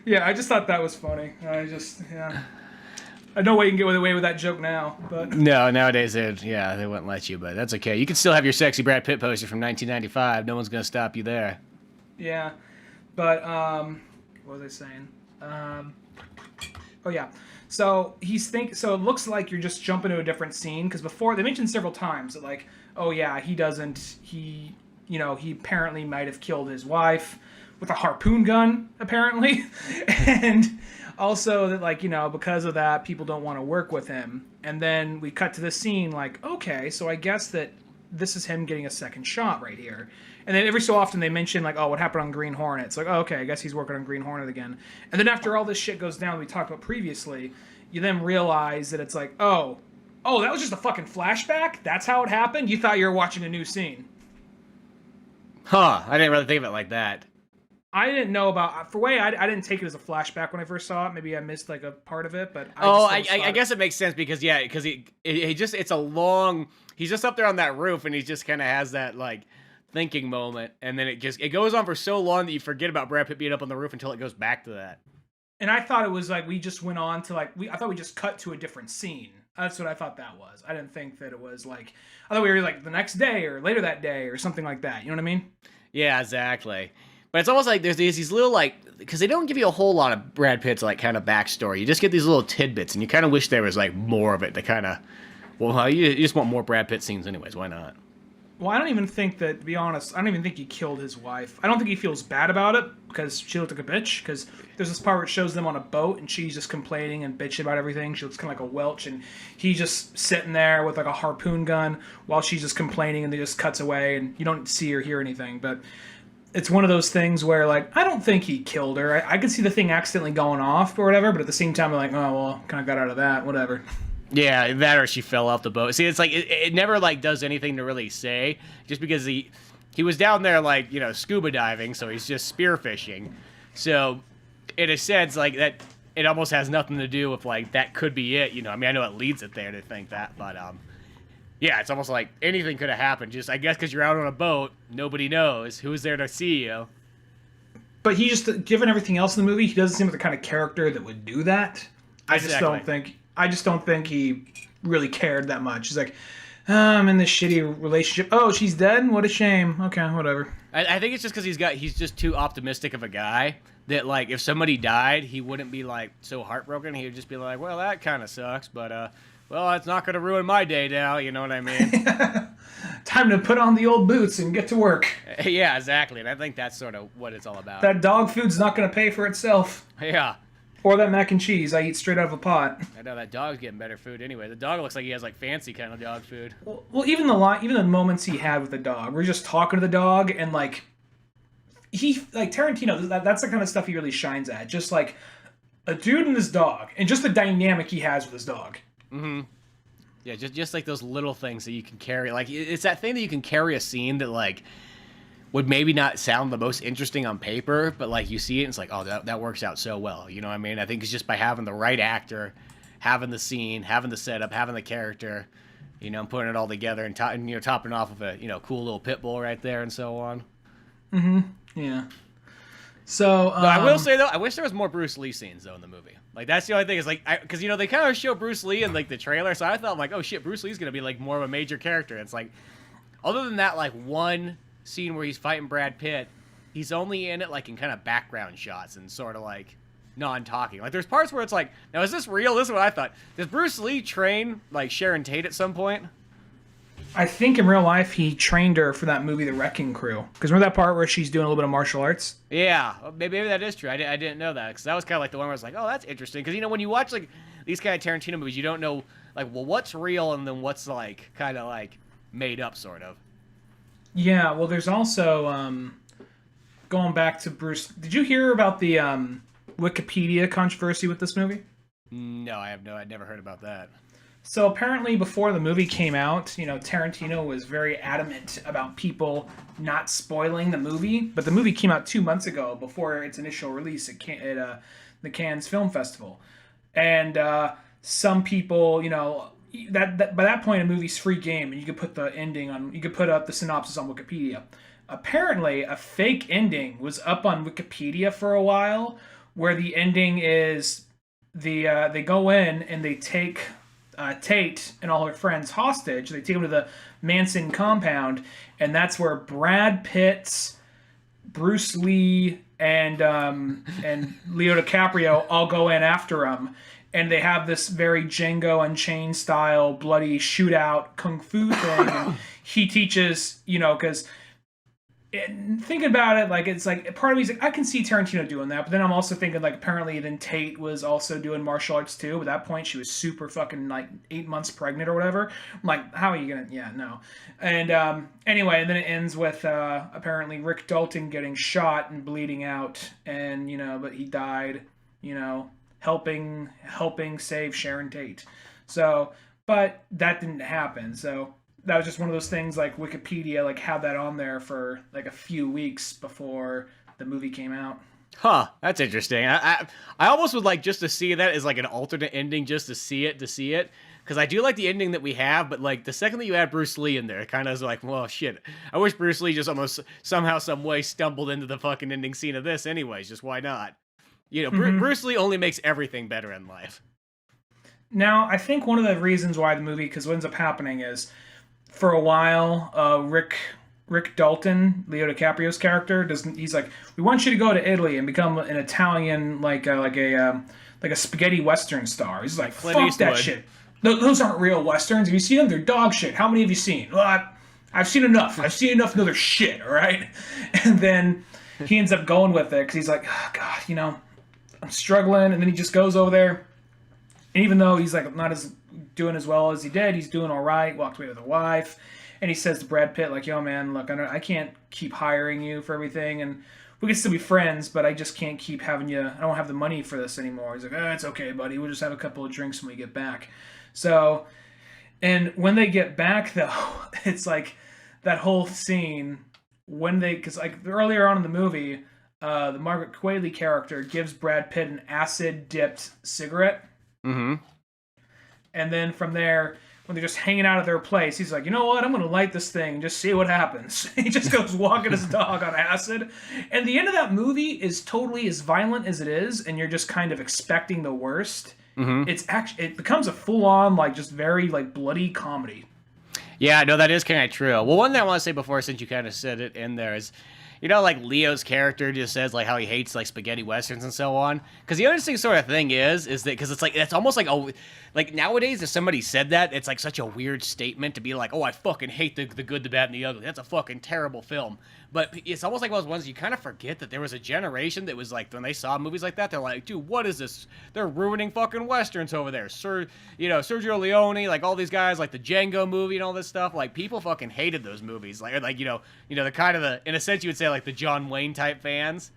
Yeah, I just thought that was funny. I know way you can get away with that joke now, but no, nowadays they wouldn't let you, but that's okay. You can still have your sexy Brad Pitt poster from 1995. No one's gonna stop you there. Yeah, but what was I saying? Oh yeah. So so it looks like you're just jumping to a different scene, because before they mentioned several times that like, oh yeah, he apparently might have killed his wife with a harpoon gun, apparently, and also that like, because of that, people don't want to work with him. And then we cut to this scene like, okay, so I guess that this is him getting a second shot right here. And then every so often they mention like, oh, what happened on Green Hornet? It's like, oh, okay, I guess he's working on Green Hornet again. And then after all this shit goes down we talked about previously, you then realize that it's like, oh, that was just a fucking flashback? That's how it happened? You thought you were watching a new scene. Huh, I didn't really think of it like that. I didn't know about for way. I didn't take it as a flashback when I first saw it. Maybe I missed like a part of it, but I guess it makes sense because it's a long. He's just up there on that roof and he just kind of has that like thinking moment, and then it goes on for so long that you forget about Brad Pitt being up on the roof until it goes back to that. And I thought it was like we just went on to like I thought we just cut to a different scene. That's what I thought that was. I didn't think that it was like I thought we were like the next day or later that day or something like that. You know what I mean? Yeah, exactly. But it's almost like there's these little, like, because they don't give you a whole lot of Brad Pitt's, like, kind of backstory. You just get these little tidbits, and you kind of wish there was, like, more of it to kind of, well, you just want more Brad Pitt scenes anyways. Why not? Well, I don't even think that, to be honest, I don't even think he killed his wife. I don't think he feels bad about it because she looked like a bitch. Because there's this part where it shows them on a boat, and she's just complaining and bitching about everything. She looks kind of like a Welch, and he's just sitting there with, like, a harpoon gun while she's just complaining, and they just cuts away, and you don't see or hear anything. But it's one of those things where, like, I don't think he killed her. I could see the thing accidentally going off or whatever, but at the same time, I'm like, oh, well, kind of got out of that, whatever. Yeah, that or she fell off the boat. See, it's like, it never, like, does anything to really say, just because he was down there, like, you know, scuba diving, so he's just spearfishing. So, in a sense, like, that, it almost has nothing to do with, like, that could be it, you know? I mean, I know it leads it there to think that, but, yeah, it's almost like anything could have happened. Just, I guess, because you're out on a boat, nobody knows who's there to see you. But he just, given everything else in the movie, he doesn't seem like the kind of character that would do that. I just don't think he really cared that much. He's like, oh, I'm in this shitty relationship. Oh, she's dead? What a shame. Okay, whatever. I think it's just because he's just too optimistic of a guy that, like, if somebody died, he wouldn't be, like, so heartbroken. He would just be like, well, that kind of sucks, but, well, it's not going to ruin my day now, you know what I mean? Time to put on the old boots and get to work. Yeah, exactly, and I think that's sort of what it's all about. That dog food's not going to pay for itself. Yeah. Or that mac and cheese I eat straight out of a pot. I know, that dog's getting better food anyway. The dog looks like he has, like, fancy kind of dog food. Well, even the moments he had with the dog, we're just talking to the dog, and, like, Tarantino, that's the kind of stuff he really shines at. Just, like, a dude and his dog, and just the dynamic he has with his dog. Mm-hmm. Yeah, just like those little things that you can carry. Like, it's that thing that you can carry a scene that, like, would maybe not sound the most interesting on paper, but, like, you see it and it's like, oh, that works out so well. You know what I mean? I think it's just by having the right actor, having the scene, having the setup, having the character, you know, putting it all together and you know, topping off of a, you know, cool little pit bull right there and so on. Mm-hmm. Yeah. So, no, I will say, though, I wish there was more Bruce Lee scenes, though, in the movie. Like, that's the only thing is, like, because, you know, they kind of show Bruce Lee in, like, the trailer, so I thought, like, oh, shit, Bruce Lee's going to be, like, more of a major character. It's like, other than that, like, one scene where he's fighting Brad Pitt, he's only in it, like, in kind of background shots and sort of, like, non-talking. Like, there's parts where it's like, now, is this real? This is what I thought. Does Bruce Lee train, like, Sharon Tate at some point? I think in real life he trained her for that movie, The Wrecking Crew. Because remember that part where she's doing a little bit of martial arts? Yeah, maybe that is true. I didn't know that. Because that was kind of like the one where I was like, oh, that's interesting. Because, you know, when you watch, like, these kind of Tarantino movies, you don't know, like, well, what's real and then what's, like, kind of, like, made up, sort of. Yeah, well, there's also, going back to Bruce, did you hear about the Wikipedia controversy with this movie? No, I'd never heard about that. So apparently before the movie came out, you know, Tarantino was very adamant about people not spoiling the movie. But the movie came out 2 months ago before its initial release at the Cannes Film Festival. And some people, you know, that by that point a movie's free game and you could put the ending on, you could put up the synopsis on Wikipedia. Apparently a fake ending was up on Wikipedia for a while where the ending is they go in and they take Tate and all her friends hostage. They take them to the Manson compound, and that's where Brad Pitt, Bruce Lee, and Leo DiCaprio all go in after him, and they have this very Django Unchained style bloody shootout kung fu thing. And he teaches, you know, because thinking about it, like, it's like part of me's like, I can see Tarantino doing that, but then I'm also thinking, like, apparently then Tate was also doing martial arts too. At that point she was super fucking, like, 8 months pregnant or whatever. I'm like, how are you gonna, yeah, no. And anyway, and then it ends with apparently Rick Dalton getting shot and bleeding out, and, you know, but he died, you know, helping save Sharon Tate. So, but that didn't happen. So that was just one of those things, like, Wikipedia, like, had that on there for, like, a few weeks before the movie came out. Huh, that's interesting. I almost would like just to see that as like an alternate ending, just to see it, because I do like the ending that we have, but like the second that you add Bruce Lee in there, it kind of is like, well, shit. I wish Bruce Lee just almost somehow, some way stumbled into the fucking ending scene of this, anyways. Just why not? You know, Bruce Lee only makes everything better in life. Now, I think one of the reasons why the movie, because what ends up happening is, for a while, Rick Dalton, Leo DiCaprio's character, he's like, we want you to go to Italy and become an Italian, like a spaghetti western star. He's like, fuck that shit. Those aren't real westerns. Have you seen them? They're dog shit. How many have you seen? Well, I've seen enough. I've seen enough to know they're shit, all right? And then he ends up going with it because he's like, oh, God, you know, I'm struggling. And then he just goes over there. And even though he's like not doing as well as he did, he's doing all right, walked away with a wife. And he says to Brad Pitt, like, yo, man, look, I can't keep hiring you for everything. And we can still be friends, but I just can't keep having you. I don't have the money for this anymore. He's like, it's okay, buddy. We'll just have a couple of drinks when we get back. So, and when they get back, though, it's like that whole scene because like earlier on in the movie, the Margaret Qualley character gives Brad Pitt an acid-dipped cigarette. Mm-hmm. And then from there, when they're just hanging out at their place, he's like, you know what? I'm going to light this thing and just see what happens. He just goes walking his dog on acid. And the end of that movie is totally as violent as it is, and you're just kind of expecting the worst. Mm-hmm. It becomes a full-on, like, just very, like, bloody comedy. Yeah, no, that is kind of true. Well, one thing I want to say before, since you kind of said it in there, is, you know, like, Leo's character just says, like, how he hates, like, spaghetti westerns and so on. Because the interesting sort of thing is that, because it's, like, it's almost like, like, nowadays, if somebody said that, it's, like, such a weird statement to be like, oh, I fucking hate the good, the bad, and the ugly. That's a fucking terrible film. But it's almost like one of those ones you kind of forget that there was a generation that was, like, when they saw movies like that, they're like, dude, what is this? They're ruining fucking westerns over there. Sergio Leone, like, all these guys, like, the Django movie and all this stuff, like, people fucking hated those movies. Like you know, the kind of in a sense, you would say, like, the John Wayne type fans.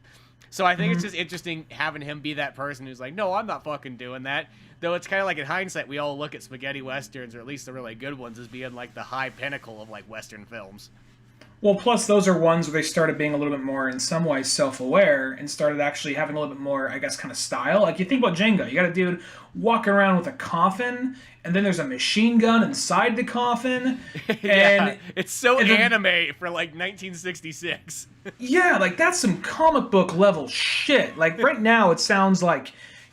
So I think it's just interesting having him be that person who's like, no, I'm not fucking doing that. Though it's kind of like in hindsight, we all look at spaghetti westerns, or at least the really good ones, as being like the high pinnacle of like western films. Well, plus those are ones where they started being a little bit more, in some ways, self-aware and started actually having a little bit more, I guess, kind of style. Like, you think about Django. You got a dude walking around with a coffin, and then there's a machine gun inside the coffin. Yeah, it's so anime for, like, 1966. Yeah, like, that's some comic book level shit. Like, right now it sounds like,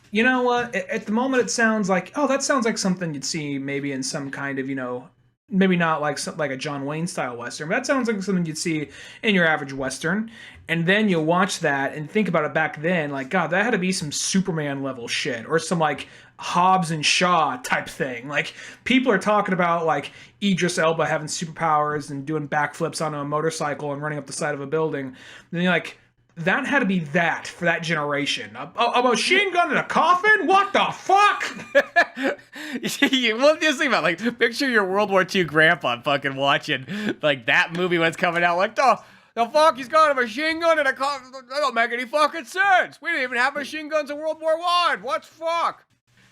you know what? At the moment it sounds like, oh, that sounds like something you'd see maybe in some kind of, you know, maybe not like a John Wayne style Western, but that sounds like something you'd see in your average Western. And then you watch that and think about it back then, like, God, that had to be some Superman level shit, or some like Hobbs and Shaw type thing. Like, people are talking about like Idris Elba having superpowers and doing backflips on a motorcycle and running up the side of a building. And then you're like, that had to be that for that generation. A machine gun in a coffin? What the fuck? Well, just think about, like, picture your World War II grandpa fucking watching, like, that movie when it's coming out, like, the fuck, he's got a machine gun in a coffin? That don't make any fucking sense. We didn't even have machine guns in World War I. What's fuck?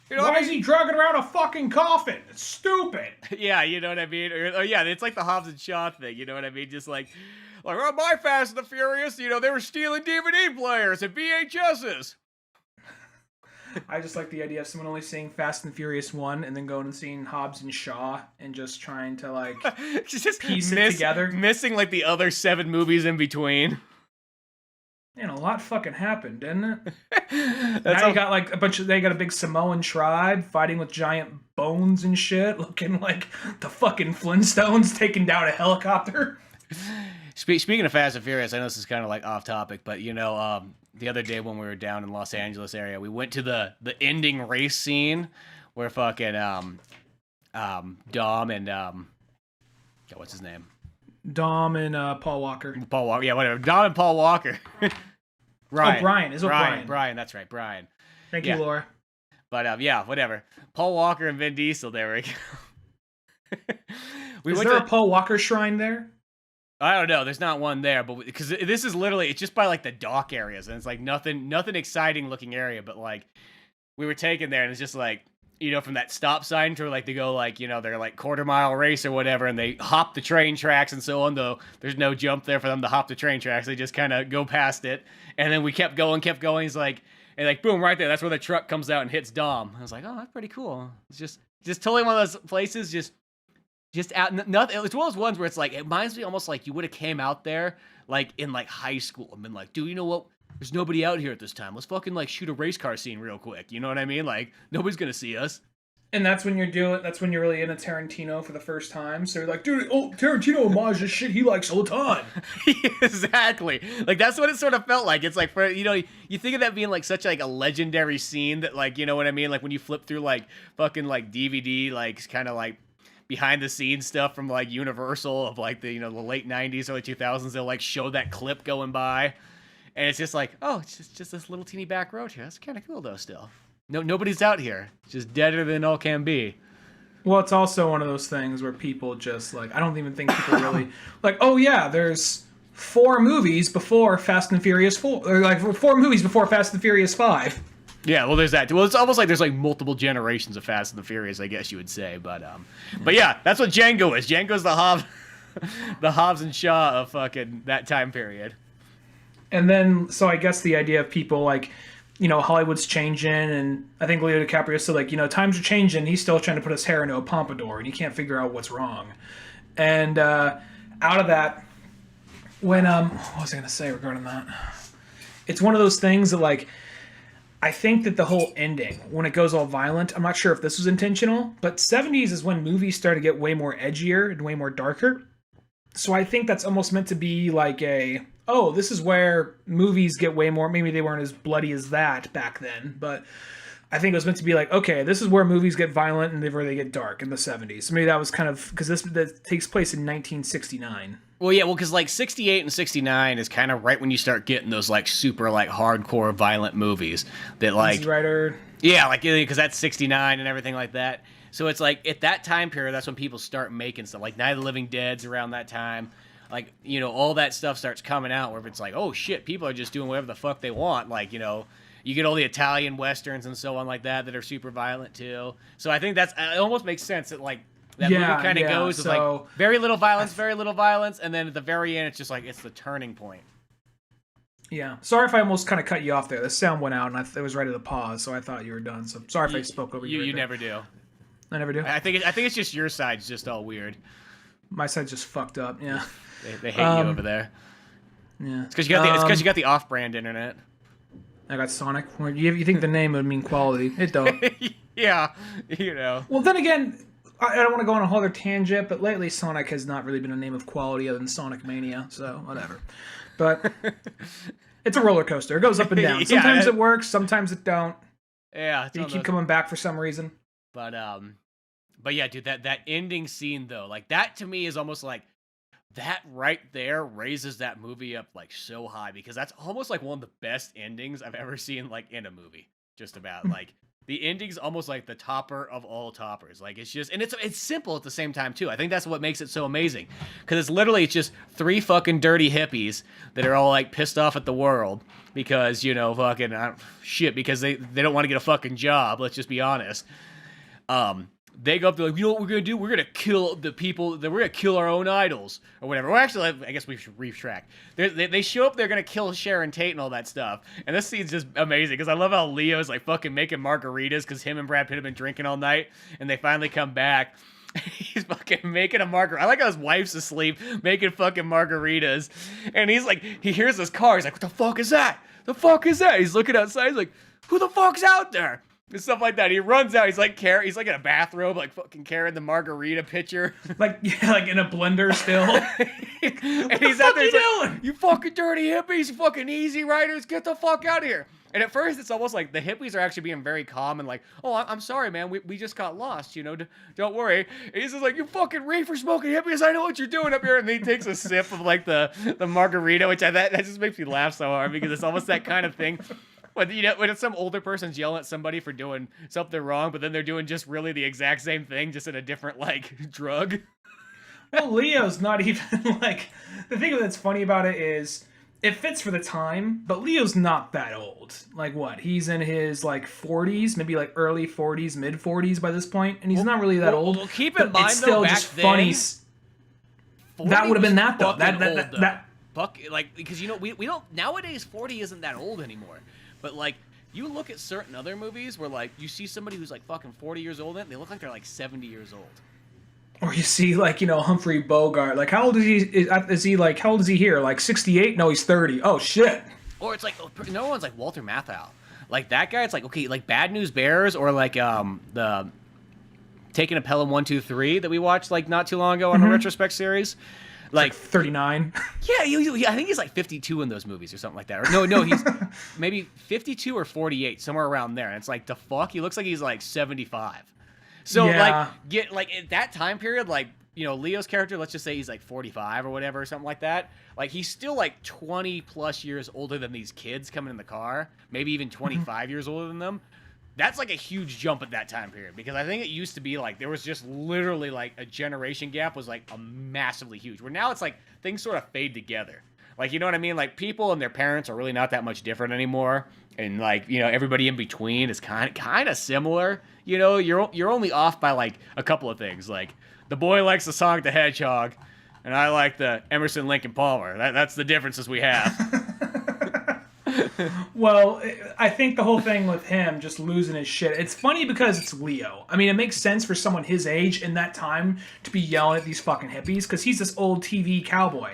You know, why is he dragging around a fucking coffin? It's stupid. Yeah, you know what I mean? Or yeah, it's like the Hobbs and Shaw thing, you know what I mean? Just like, oh, my Fast and the Furious, you know, they were stealing DVD players and VHSs. I just like the idea of someone only seeing Fast and Furious 1 and then going and seeing Hobbs and Shaw and just trying to, like, just piece it together. Missing, like, the other 7 movies in between. Man, a lot fucking happened, didn't it? Now you got, like, they got a big Samoan tribe fighting with giant bones and shit, looking like the fucking Flintstones taking down a helicopter. Speaking of Fast and Furious, I know this is kind of like off topic, but you know, the other day when we were down in Los Angeles area, we went to the ending race scene where fucking Dom and what's his name? Dom and Paul Walker. Paul Walker, yeah, whatever. Dom and Paul Walker. Brian. Oh, Brian. Is it Brian? Brian, that's right, Brian. Thank you, Laura. But yeah, whatever. Paul Walker and Vin Diesel. There we go. Is there a Paul Walker shrine there? I don't know. There's not one there, but because this is literally, it's just by like the dock areas, and it's like nothing exciting looking area. But like, we were taken there, and it's just like from that stop sign to like they go like, they're like quarter-mile race or whatever, and they hop the train tracks and so on, though there's no jump there for them to hop the train tracks. They just kind of go past it. And then we kept going. He's like, and like, boom, right there. That's where the truck comes out and hits Dom. I was like, oh, that's pretty cool. It's just totally one of those places, just out. Nothing. It's one of those ones where it's like, it reminds me almost like you would have came out there like in like high school and been like, dude, you know what? There's nobody out here at this time. Let's fucking like shoot a race car scene real quick. You know what I mean? Like nobody's gonna see us. And that's when you're really into Tarantino for the first time. So you're like, dude, Tarantino homage is shit he likes all the time. Exactly. Like that's what it sort of felt like. It's like for you think of that being like such like a legendary scene that like, you know what I mean? Like when you flip through like fucking like DVD, like kind of like behind the scenes stuff from like Universal of like the the late 90s, early 2000s, they'll like show that clip going by. And it's just like, oh, it's just this little teeny back road here. That's kind of cool, though, still. Nobody's out here. It's just deader than all can be. Well, it's also one of those things where people just, like, I don't even think people really, like, oh, yeah, there's 4 movies before Fast and Furious 4. Or, like, 4 movies before Fast and Furious 5. Yeah, well, there's that. Well, it's almost like there's, like, multiple generations of Fast and the Furious, I guess you would say. But yeah, that's what Django is. Django's the Hobbs and Shaw of fucking that time period. And then, so I guess the idea of people like, Hollywood's changing, and I think Leo DiCaprio said like, times are changing. He's still trying to put his hair into a pompadour, and he can't figure out what's wrong. And out of that, when what was I gonna say regarding that? It's one of those things that like, I think that the whole ending, when it goes all violent, I'm not sure if this was intentional, but 70s is when movies started to get way more edgier and way more darker. So I think that's almost meant to be like this is where movies get way more, maybe they weren't as bloody as that back then, but I think it was meant to be like, okay, this is where movies get violent and where they get dark in the 70s. So maybe that was kind of, because that takes place in 1969. Well, yeah, because like 68 and 69 is kind of right when you start getting those like super like hardcore violent movies that like... Easy Rider. Yeah, like, because that's 69 and everything like that. So it's like, at that time period, that's when people start making stuff. Like Night of the Living Dead's around that time. Like, all that stuff starts coming out where it's like, oh shit, people are just doing whatever the fuck they want. Like, you get all the Italian westerns and so on like that are super violent too. So I think it almost makes sense that like, that movie kind of goes with like, very little violence, and then at the very end, it's just like, it's the turning point. Yeah. Sorry if I almost kind of cut you off there. The sound went out, and it was right at the pause, so I thought you were done. So sorry if I spoke over you. You never do. I never do? I think it's just your side's just all weird. My side's just fucked up, yeah. They hate you over there. Yeah. It's because you got the off-brand internet. I got Sonic. You think the name would mean quality. It don't. Yeah, Well, then again, I don't want to go on a whole other tangent, but lately Sonic has not really been a name of quality other than Sonic Mania, so whatever. But it's a roller coaster. It goes up and down. Sometimes it works, sometimes it don't. Yeah. You keep coming back for some reason. But yeah, dude, that ending scene though, like that to me is almost like that right there raises that movie up like so high, because that's almost like one of the best endings I've ever seen like in a movie. Just about like the ending's almost like the topper of all toppers. Like it's just, and it's simple at the same time too. I think that's what makes it so amazing, because it's just 3 fucking dirty hippies that are all like pissed off at the world because fucking shit, because they don't want to get a fucking job. Let's just be honest. They go up there like, you know what we're going to do? We're going to kill the people, we're going to kill our own idols, or whatever. Well, actually, I guess we should retract. They show up, they're going to kill Sharon Tate and all that stuff. And this scene's just amazing, because I love how Leo's like fucking making margaritas, because him and Brad Pitt have been drinking all night, and they finally come back. He's fucking making a margarita. I like how his wife's asleep, making fucking margaritas. And he's like, he hears this car. He's like, what the fuck is that? The fuck is that? He's looking outside. He's like, who the fuck's out there? And stuff like that. He runs out. He's like in a bathrobe, like fucking carrying the margarita pitcher, like in a blender still. And he's out there. He's like, you fucking dirty hippies, you fucking easy riders, get the fuck out of here. And at first, it's almost like the hippies are actually being very calm and like, oh, I'm sorry, man, we just got lost, don't worry. And he's just like, you fucking reefer smoking hippies, I know what you're doing up here. And then he takes a sip of like the margarita, which that just makes me laugh so hard, because it's almost that kind of thing. When it's some older person's yelling at somebody for doing something wrong, but then they're doing just really the exact same thing, just in a different like drug. Well, Leo's not even like, the thing that's funny about it is it fits for the time, but Leo's not that old. Like what? He's in his like 40s, maybe like early 40s, mid 40s by this point, and he's not really that old. Well, keep in mind it's still though, back just funny. That would have been that though. That like because we don't nowadays 40 isn't that old anymore. But like you look at certain other movies where like you see somebody who's like fucking 40 years old and they look like they're like 70 years old. Or you see, like, Humphrey Bogart. Like, how old is he? Is he like? How old is he here? Like 68? No, he's 30. Oh shit. Or it's like no one's like Walter Matthau. Like that guy. It's like okay, like Bad News Bears or like the Taking a Pelham 1, 2, 3 that we watched like not too long ago on a retrospect series. Like 39. Yeah, I think he's like 52 in those movies or something like that. Or no, he's maybe 52 or 48, somewhere around there. And it's like the fuck, he looks like he's like 75. So like at that time period, like Leo's character, let's just say he's like 45 or whatever or something like that. Like he's still like 20 plus years older than these kids coming in the car, maybe even 25 years older than them. That's like a huge jump at that time period because I think it used to be like there was just literally like a generation gap was like a massively huge. Where now it's like things sort of fade together. Like you know what I mean? Like people and their parents are really not that much different anymore, and like everybody in between is kind of similar. You're only off by like a couple of things. Like the boy likes the Sonic the Hedgehog, and I like the Emerson Lincoln Palmer. That's the differences we have. Well, I think the whole thing with him just losing his shit. It's funny because it's Leo. I mean, it makes sense for someone his age in that time to be yelling at these fucking hippies because he's this old TV cowboy.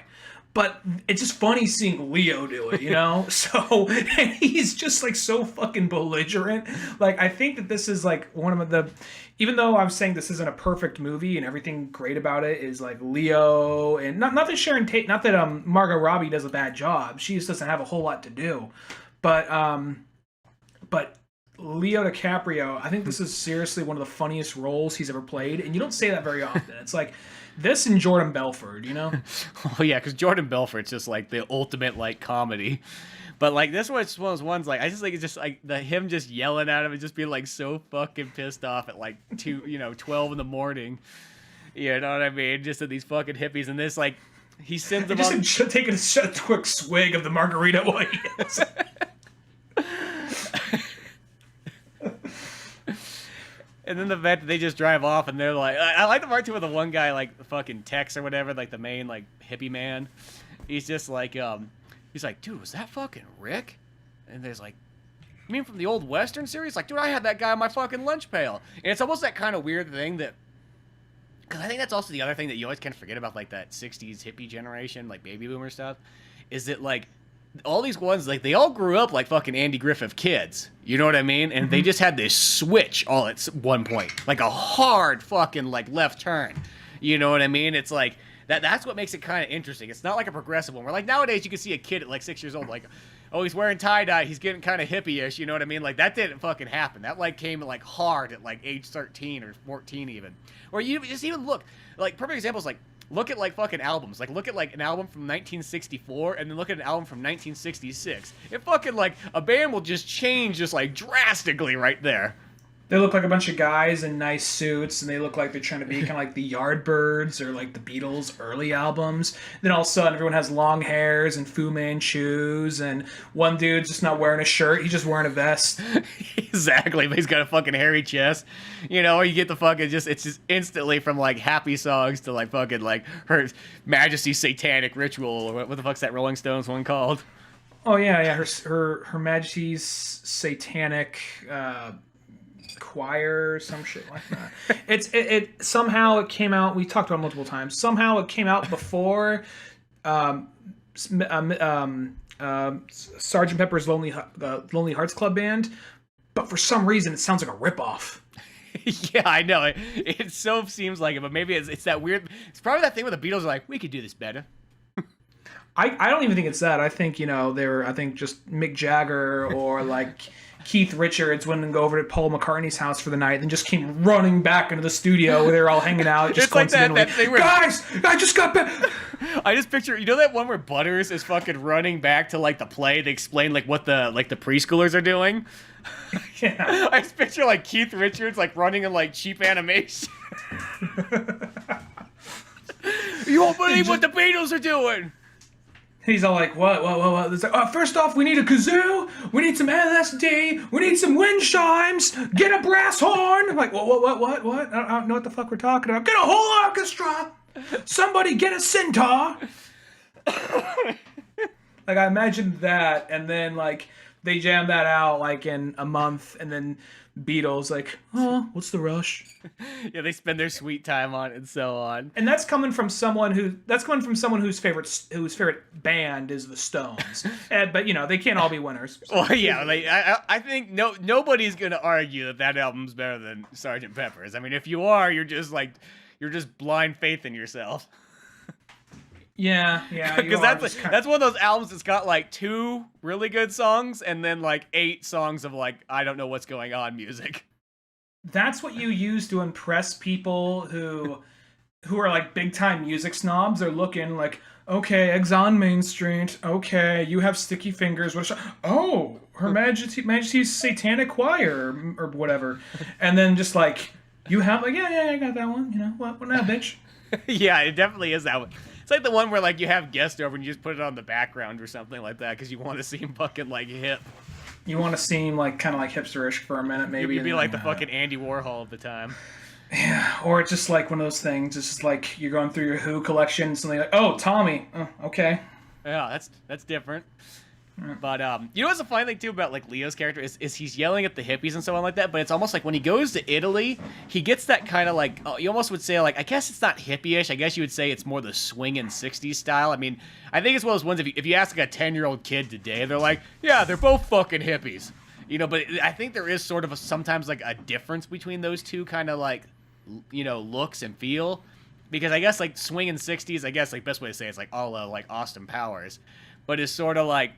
But it's just funny seeing Leo do it, So, and he's just like so fucking belligerent. Like, I think that this is like one of the, even though I was saying this isn't a perfect movie and everything great about it is like Leo and not that Sharon Tate, not that Margot Robbie does a bad job. She just doesn't have a whole lot to do. But Leo DiCaprio, I think this is seriously one of the funniest roles he's ever played. And you don't say that very often. It's like, this and Jordan Belfort, Oh yeah, because Jordan Belfort's just like the ultimate like comedy, but like this one's one of those ones like I just think it's just like him just yelling at him and just being like so fucking pissed off at like 12 in the morning. You know what I mean? Just at these fucking hippies and this like he sends them just taking a quick swig of the margarita while he is. And then the fact that they just drive off and they're like, I like the part too with the one guy like fucking Tex or whatever, like the main like hippie man. He's just like, he's like, dude, was that fucking Rick? And there's like, you mean from the old Western series? Like, dude, I had that guy on my fucking lunch pail. And it's almost that kind of weird thing that, because I think that's also the other thing that you always kind of forget about like that 60s hippie generation, like baby boomer stuff, is that like, all these ones, like, they all grew up like fucking Andy Griffith kids. You know what I mean? And they just had this switch all at one point. Like a hard fucking, like, left turn. You know what I mean? It's like, that's what makes it kind of interesting. It's not like a progressive one. Where, like, nowadays you can see a kid at, like, 6 years old, like, oh, he's wearing tie-dye. He's getting kind of hippie-ish. You know what I mean? Like, that didn't fucking happen. That, like, came, like, hard at, like, age 13 or 14 even. Or you just even look, like, perfect examples, like, look at, like, fucking albums. Like, look at, like, an album from 1964 and then look at an album from 1966. It fucking, like, a band will just change just, like, drastically right there. They look like a bunch of guys in nice suits, and they look like they're trying to be kind of like the Yardbirds or, like, the Beatles' early albums. Then all of a sudden, everyone has long hairs and Fu Manchus, and one dude's just not wearing a shirt. He's just wearing a vest. Exactly, but he's got a fucking hairy chest. You know, or you get the fucking it's just instantly from, like, happy songs to, like, fucking, like, Her Majesty's Satanic Ritual, or what the fuck's that Rolling Stones one called? Oh, yeah, Her Majesty's Satanic... choir, some shit like that. It somehow it came out. We talked about it multiple times. Somehow it came out before Sergeant Pepper's Lonely Hearts Club Band, but for some reason it sounds like a ripoff. Yeah, I know. It so seems like it, but maybe it's that weird. It's probably that thing where the Beatles are like, we could do this better. I don't even think it's that. I think they were. I think just Mick Jagger or like. Keith Richards went and go over to Paul McCartney's house for the night and just came running back into the studio where they were all hanging out. Just it's like that thing where... Guys, I just got back. I just picture, that one where Butters is fucking running back to like the play to explain like what the preschoolers are doing? Yeah. I just picture like Keith Richards like running in like cheap animation. You won't believe what the Beatles are doing. He's all like, what? It's like, first off, we need a kazoo, we need some LSD, we need some wind chimes, get a brass horn. I'm like, what? I don't know what the fuck we're talking about. Get a whole orchestra. Somebody get a centaur. Like, I imagined that, and then, like, they jam that out, like, in a month, and then Beatles, like, oh, what's the rush? Yeah, they spend their sweet time on it and so on. And that's coming from someone whose favorite band is the Stones. But, you know, they can't all be winners. Well, yeah, like, I think nobody's going to argue that album's better than Sgt. Pepper's. I mean, if you are, you're just blind faith in yourself. Yeah, because that's one of those albums that's got like 2 really good songs and then like 8 songs of like I don't know what's going on music. That's what you use to impress people who are like big time music snobs. They're looking like, okay, Eggs on Main Street. Okay, you have Sticky Fingers. Oh, Her Majesty's Satanic Choir or whatever, and then just like you have like yeah, I got that one. You know what now, bitch? Yeah, it definitely is that one. It's like the one where like you have guests over and you just put it on the background or something like that because you want to seem fucking like hip. You want to seem like kind of like hipsterish for a minute, maybe. You'd be like the fucking Andy Warhol of the time. Yeah, or it's just like one of those things. It's just like you're going through your Who collection and something like, oh, Tommy. Oh, okay. Yeah, that's different. But you know what's the funny thing too about like Leo's character is he's yelling at the hippies and so on like that, but it's almost like when he goes to Italy, he gets that kind of like you almost would say like I guess it's not hippie-ish. I guess you would say it's more the swinging '60s style. I mean, I think it's one of those ones if you ask like a 10-year-old kid today, they're like, yeah, they're both fucking hippies, you know. But I think there is sort of sometimes like a difference between those two kind of like looks and feel, because I guess like swinging '60s, I guess like best way to say it's like all like Austin Powers, but it's sort of like.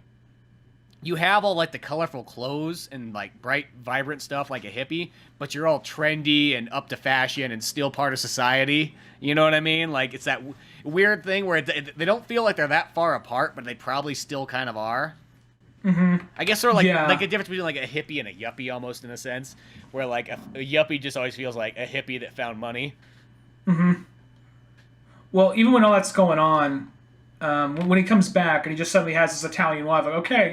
You have all, like, the colorful clothes and, like, bright, vibrant stuff like a hippie, but you're all trendy and up to fashion and still part of society. You know what I mean? Like, it's that weird thing where they don't feel like they're that far apart, but they probably still kind of are. Mm-hmm. I guess sort of like a difference between, like, a hippie and a yuppie almost in a sense, where, like, a yuppie just always feels like a hippie that found money. Mm-hmm. Well, even when all that's going on, when he comes back and he just suddenly has this Italian wife, like, okay,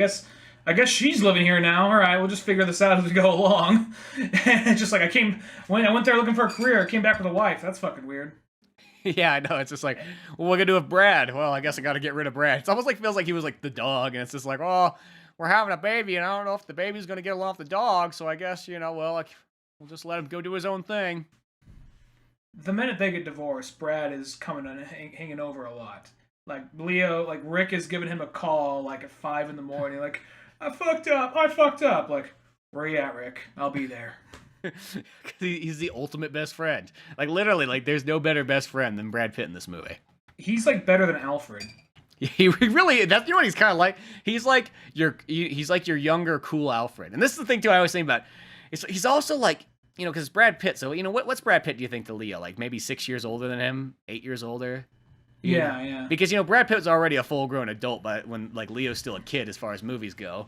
I guess she's living here now. All right, we'll just figure this out as we go along. And it's just like I went there looking for a career. I came back with a wife. That's fucking weird. Yeah, I know. It's just like, well, what are we gonna do with Brad? Well, I guess I got to get rid of Brad. It's almost like feels like he was like the dog, and it's just like, oh, we're having a baby, and I don't know if the baby's gonna get along with the dog. So I guess well, like, we'll just let him go do his own thing. The minute they get divorced, Brad is coming and hanging over a lot. Like Rick is giving him a call like at 5 a.m. Like, I fucked up. Like, where you at, Rick? I'll be there. He's the ultimate best friend. Like, literally, like, there's no better best friend than Brad Pitt in this movie. He's like better than Alfred. He really, that's what he's kind of like. He's like your younger cool Alfred. And this is the thing too I always think about. He's also like, because Brad Pitt. So what's Brad Pitt? Do you think to Leo? Like maybe 6 years older than him, 8 years older. Yeah. Because Brad Pitt was already a full-grown adult, but when like Leo's still a kid as far as movies go.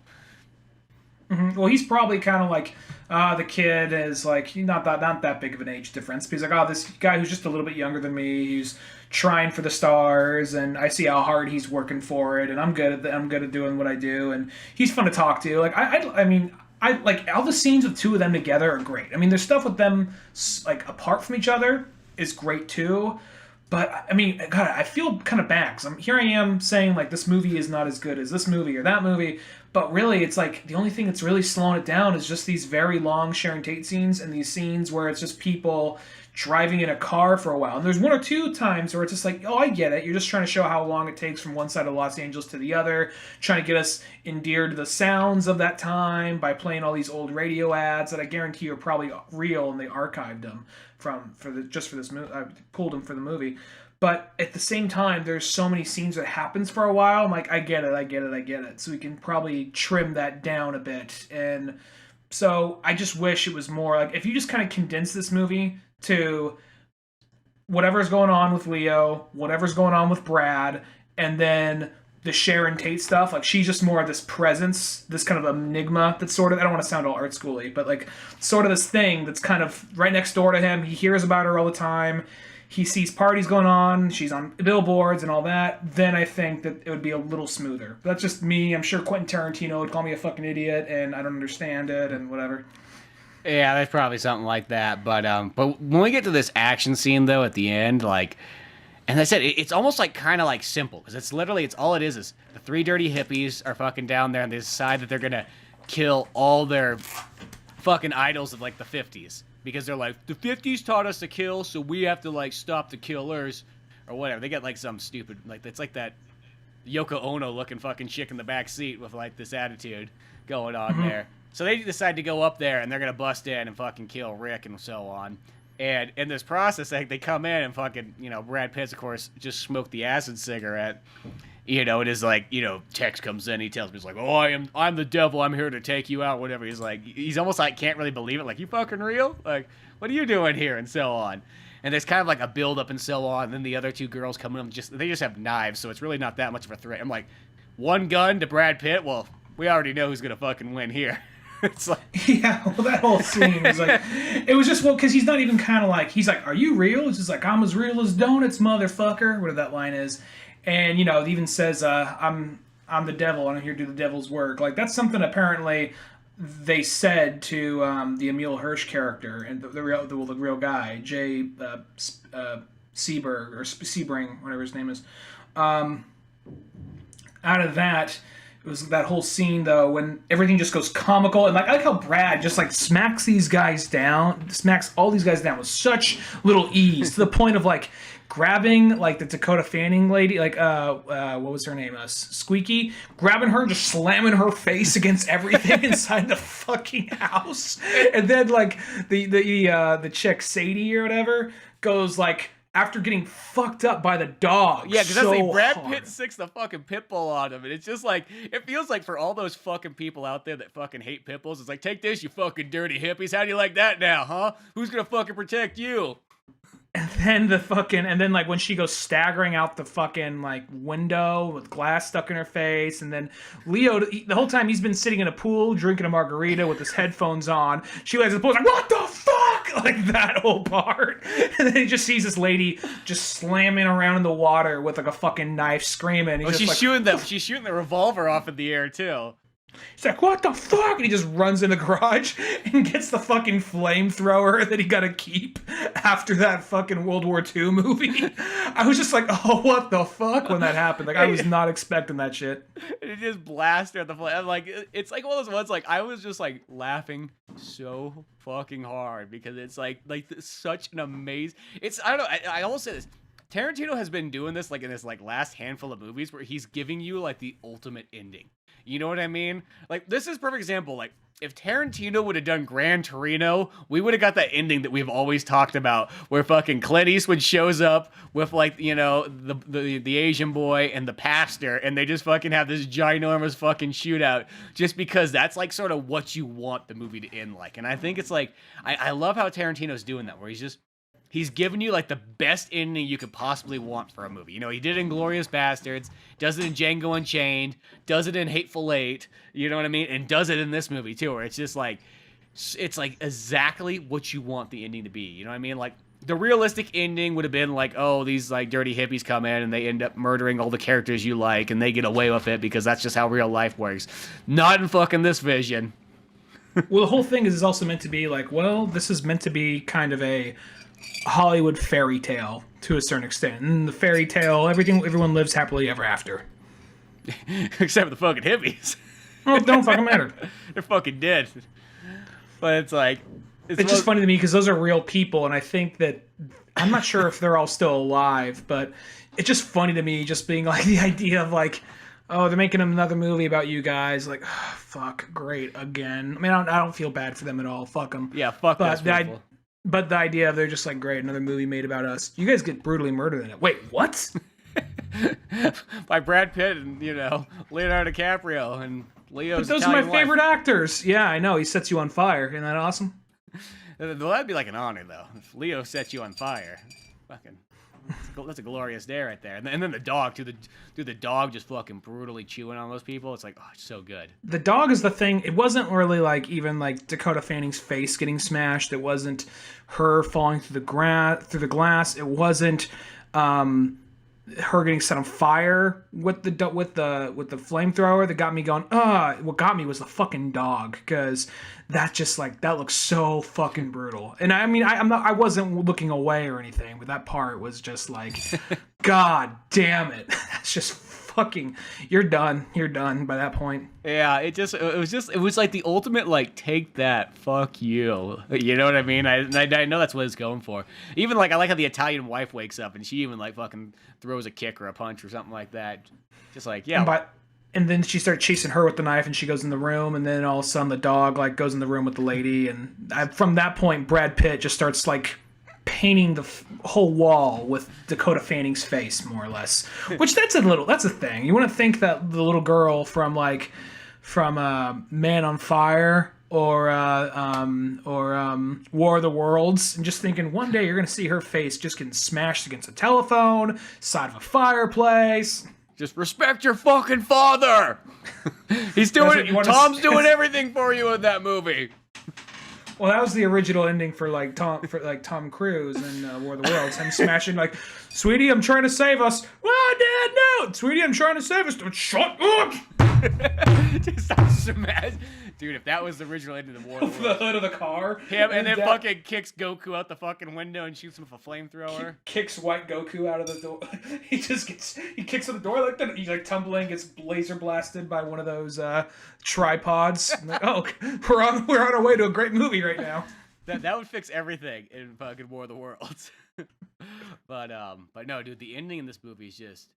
Mm-hmm. Well, he's probably kind of like the kid is like not that big of an age difference. But he's like, this guy who's just a little bit younger than me, he's trying for the stars, and I see how hard he's working for it, and I'm good at doing what I do, and he's fun to talk to. Like I mean, like all the scenes with two of them together are great. I mean, there's stuff with them like apart from each other is great too. But, I mean, God, I feel kind of bad, because here I am saying, like, this movie is not as good as this movie or that movie, but really, it's like, the only thing that's really slowing it down is just these very long Sharon Tate scenes, and these scenes where it's just people driving in a car for a while. And there's 1 or 2 times where it's just like, oh, I get it, you're just trying to show how long it takes from one side of Los Angeles to the other, trying to get us endeared to the sounds of that time by playing all these old radio ads that I guarantee are probably real, and they archived them. For this movie, I pulled them for the movie, but at the same time, there's so many scenes that happens for a while. I'm like, I get it. So we can probably trim that down a bit, and so I just wish it was more like if you just kind of condense this movie to whatever's going on with Leo, whatever's going on with Brad, and then the Sharon Tate stuff, like she's just more of this presence, this kind of enigma that's sort of, I don't want to sound all art schooly, but like sort of this thing that's kind of right next door to him. He hears about her all the time. he sees parties going on, she's on billboards and all that, then I think that it would be a little smoother. But that's just me. I'm sure Quentin Tarantino would call me a fucking idiot, and I don't understand it, and whatever. Yeah, there's probably something like that. But when we get to this action scene though at the end, like, and I said it's almost like kind of like simple because it's all it is the three dirty hippies are fucking down there and they decide that they're gonna kill all their fucking idols of like the 50s because they're like the 50s taught us to kill, so we have to like stop the killers or whatever. They get like some stupid like it's like that Yoko Ono looking fucking chick in the back seat with like this attitude going on there. So they decide to go up there and they're gonna bust in and fucking kill Rick and so on. And in this process, they come in and fucking, Brad Pitt, of course, just smoked the acid cigarette. It is like, Tex comes in, he tells me, he's like, oh, I'm the devil, I'm here to take you out, whatever. He's like, he's almost like can't really believe it, like, you fucking real? Like, what are you doing here? And so on. And there's kind of like a build up and so on. And then the other two girls come in, they just have knives, so it's really not that much of a threat. I'm like, one gun to Brad Pitt? Well, we already know who's gonna fucking win here. It's like, yeah, well, that whole scene was like, it was just, because he's not even kind of like, he's like, are you real? It's just like, I'm as real as donuts, motherfucker, whatever that line is. And, it even says, I'm the devil, and I'm here to do the devil's work. Like, that's something apparently they said to the Emil Hirsch character, and the real guy, Jay Seberg, or Sebring, whatever his name is. Out of that, it was that whole scene, though, when everything just goes comical. And like, I like how Brad just like smacks all these guys down with such little ease to the point of like grabbing like the Dakota Fanning lady, like what was her name? Squeaky, grabbing her and just slamming her face against everything inside the fucking house. And then like the chick Sadie or whatever goes like, after getting fucked up by the dog. Yeah, because that's like Brad Pitt sicks the fucking pit bull on him. And it's just like, it feels like for all those fucking people out there that fucking hate pit bulls, it's like, take this, you fucking dirty hippies. How do you like that now, huh? Who's gonna fucking protect you? And then like when she goes staggering out the fucking like window with glass stuck in her face, and then Leo, the whole time he's been sitting in a pool drinking a margarita with his headphones on, she lays at the pool like, what the fuck? Like that whole part. And then he just sees this lady just slamming around in the water with like a fucking knife, screaming. She's shooting the revolver off in the air too. He's like, what the fuck? And he just runs in the garage and gets the fucking flamethrower that he got to keep after that fucking World War II movie. I was just like, oh, what the fuck when that happened? Like, I was not expecting that shit. It just blasted at the flame. Like, it's like one of those ones, like, I was just, like, laughing so fucking hard because it's, like such an amazing... I don't know, I almost say this. Tarantino has been doing this, like, in this, like, last handful of movies where he's giving you, like, the ultimate ending. You know what I mean? Like, this is a perfect example. Like, if Tarantino would have done Gran Torino, we would have got that ending that we've always talked about, where fucking Clint Eastwood shows up with, like, the Asian boy and the pastor, and they just fucking have this ginormous fucking shootout, just because that's, like, sort of what you want the movie to end like. And I think it's, like, I love how Tarantino's doing that, where he's giving you, like, the best ending you could possibly want for a movie. He did it in Inglourious Bastards, does it in Django Unchained, does it in Hateful Eight, you know what I mean? And does it in this movie, too, where it's just, like, it's, like, exactly what you want the ending to be, you know what I mean? Like, the realistic ending would have been, like, oh, these, like, dirty hippies come in and they end up murdering all the characters you like, and they get away with it because that's just how real life works. Not in fucking this vision. Well, the whole thing is also meant to be, like, well, this is meant to be kind of a Hollywood fairy tale to a certain extent. And the fairy tale, everyone lives happily ever after. Except for the fucking hippies. Well, it don't fucking matter. They're fucking dead. But it's like... It's just funny to me because those are real people, and I think that... I'm not sure if they're all still alive, but it's just funny to me just being like the idea of like, oh, they're making another movie about you guys. Like, oh, fuck, great, again. I mean, I don't feel bad for them at all. Fuck them. Yeah, fuck those people. But the idea of they're just like, great, another movie made about us. You guys get brutally murdered in it. Wait, what? By Brad Pitt and, Leonardo DiCaprio and Leo's But those Italian are my favorite actors. Yeah, I know. He sets you on fire. Isn't that awesome? Well, that'd be like an honor, though. If Leo sets you on fire. Fucking... That's a glorious day right there. And then the dog, the dog just fucking brutally chewing on those people. It's like, oh, it's so good. The dog is the thing. It wasn't really like even like Dakota Fanning's face getting smashed. It wasn't her falling through the glass. It wasn't her getting set on fire with the flamethrower that got me going. What got me was the fucking dog, because that just like that looks so fucking brutal. And I mean, I wasn't looking away or anything, but that part was just like, God damn it, that's just fucking. You're done by that point. Yeah, it was like the ultimate like take that, fuck you. You know what I mean? I know that's what it's going for. Even like I like how the Italian wife wakes up and she even like fucking throws a kick or a punch or something like that. Just like, yeah. And then she started chasing her with the knife, and she goes in the room, and then all of a sudden the dog like goes in the room with the lady, and from that point Brad Pitt just starts like painting the whole wall with Dakota Fanning's face, more or less. Which that's a thing. You wouldn't think that the little girl from Man on Fire or War of the Worlds, and just thinking one day you're gonna see her face just getting smashed against a telephone, side of a fireplace. Just respect your fucking father. He's doing it. Tom's doing everything for you in that movie. Well, that was the original ending for Tom Cruise in War of the Worlds. Him smashing like, "Sweetie, I'm trying to save us." "Well, Dad, no." "Sweetie, I'm trying to save us." "Shut up." Just stop smash. Dude, if that was the original ending of the War of the Worlds. The hood of the car. Him, and then fucking kicks Goku out the fucking window and shoots him with a flamethrower. Kicks white Goku out of the door. He kicks on the door like that. He's like tumbling, gets laser blasted by one of those tripods. Like, oh, we're on our way to a great movie right now. That would fix everything in fucking War of the Worlds. But no, dude, the ending in this movie is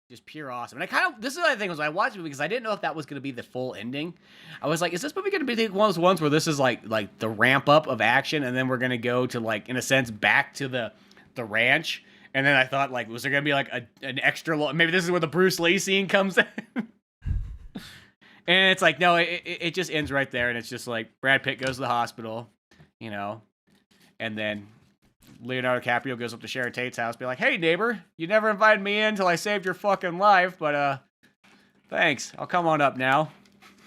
just pure awesome. And this is the other thing, was I watched it because I didn't know if that was going to be the full ending. I was like, is this movie going to be one of those ones where this is like the ramp up of action, and then we're going to go to like, in a sense, back to the ranch? And then I thought, like, was there going to be like an extra maybe this is where the Bruce Lee scene comes in? And it's like, no, it just ends right there. And it's just like Brad Pitt goes to the hospital, you know, and then Leonardo DiCaprio goes up to Sharon Tate's house, be like, "Hey, neighbor, you never invited me in until I saved your fucking life, but thanks. I'll come on up now."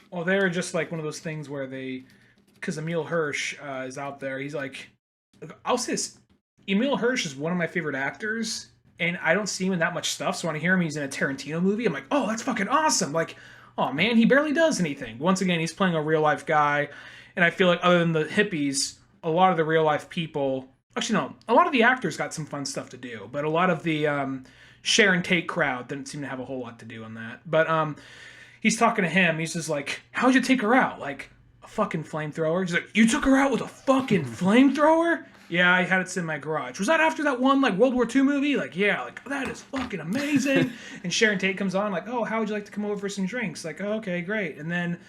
Well, they're just like one of those things where because Emil Hirsch is out there. He's like, I'll say this, Emil Hirsch is one of my favorite actors, and I don't see him in that much stuff, so when I hear him he's in a Tarantino movie, I'm like, oh, that's fucking awesome. Like, oh man, he barely does anything. Once again, he's playing a real life guy, and I feel like other than the hippies, a lot of the real life people... Actually, no. A lot of the actors got some fun stuff to do, but a lot of the Sharon Tate crowd didn't seem to have a whole lot to do on that. But he's talking to him. He's just like, "How'd you take her out? Like a fucking flamethrower?" He's like, "You took her out with a fucking flamethrower?" "Yeah, I had it in my garage." "Was that after that one like World War II movie?" Like, "Yeah." Like, "That is fucking amazing." And Sharon Tate comes on like, "Oh, how would you like to come over for some drinks?" Like, "Oh, okay, great." And then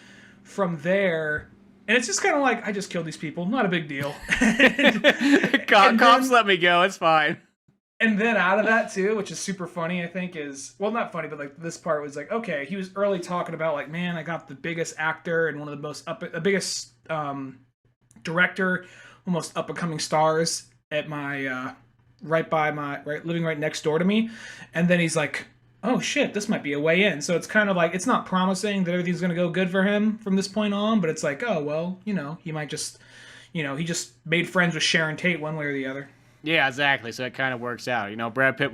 from there... And it's just kind of like, I just killed these people. Not a big deal. Cops let me go. It's fine. And then out of that, too, which is super funny, I think, is... Well, not funny, but like this part was like, okay, he was early talking about like, man, I got the biggest actor and one of the biggest director, most up-and-coming stars at my... living right next door to me. And then he's like... Oh shit, this might be a way in. So it's kind of like, it's not promising that everything's going to go good for him from this point on, but it's like, oh, well, you know, he might just, you know, he just made friends with Sharon Tate one way or the other. Yeah, exactly. So it kind of works out. You know, Brad Pitt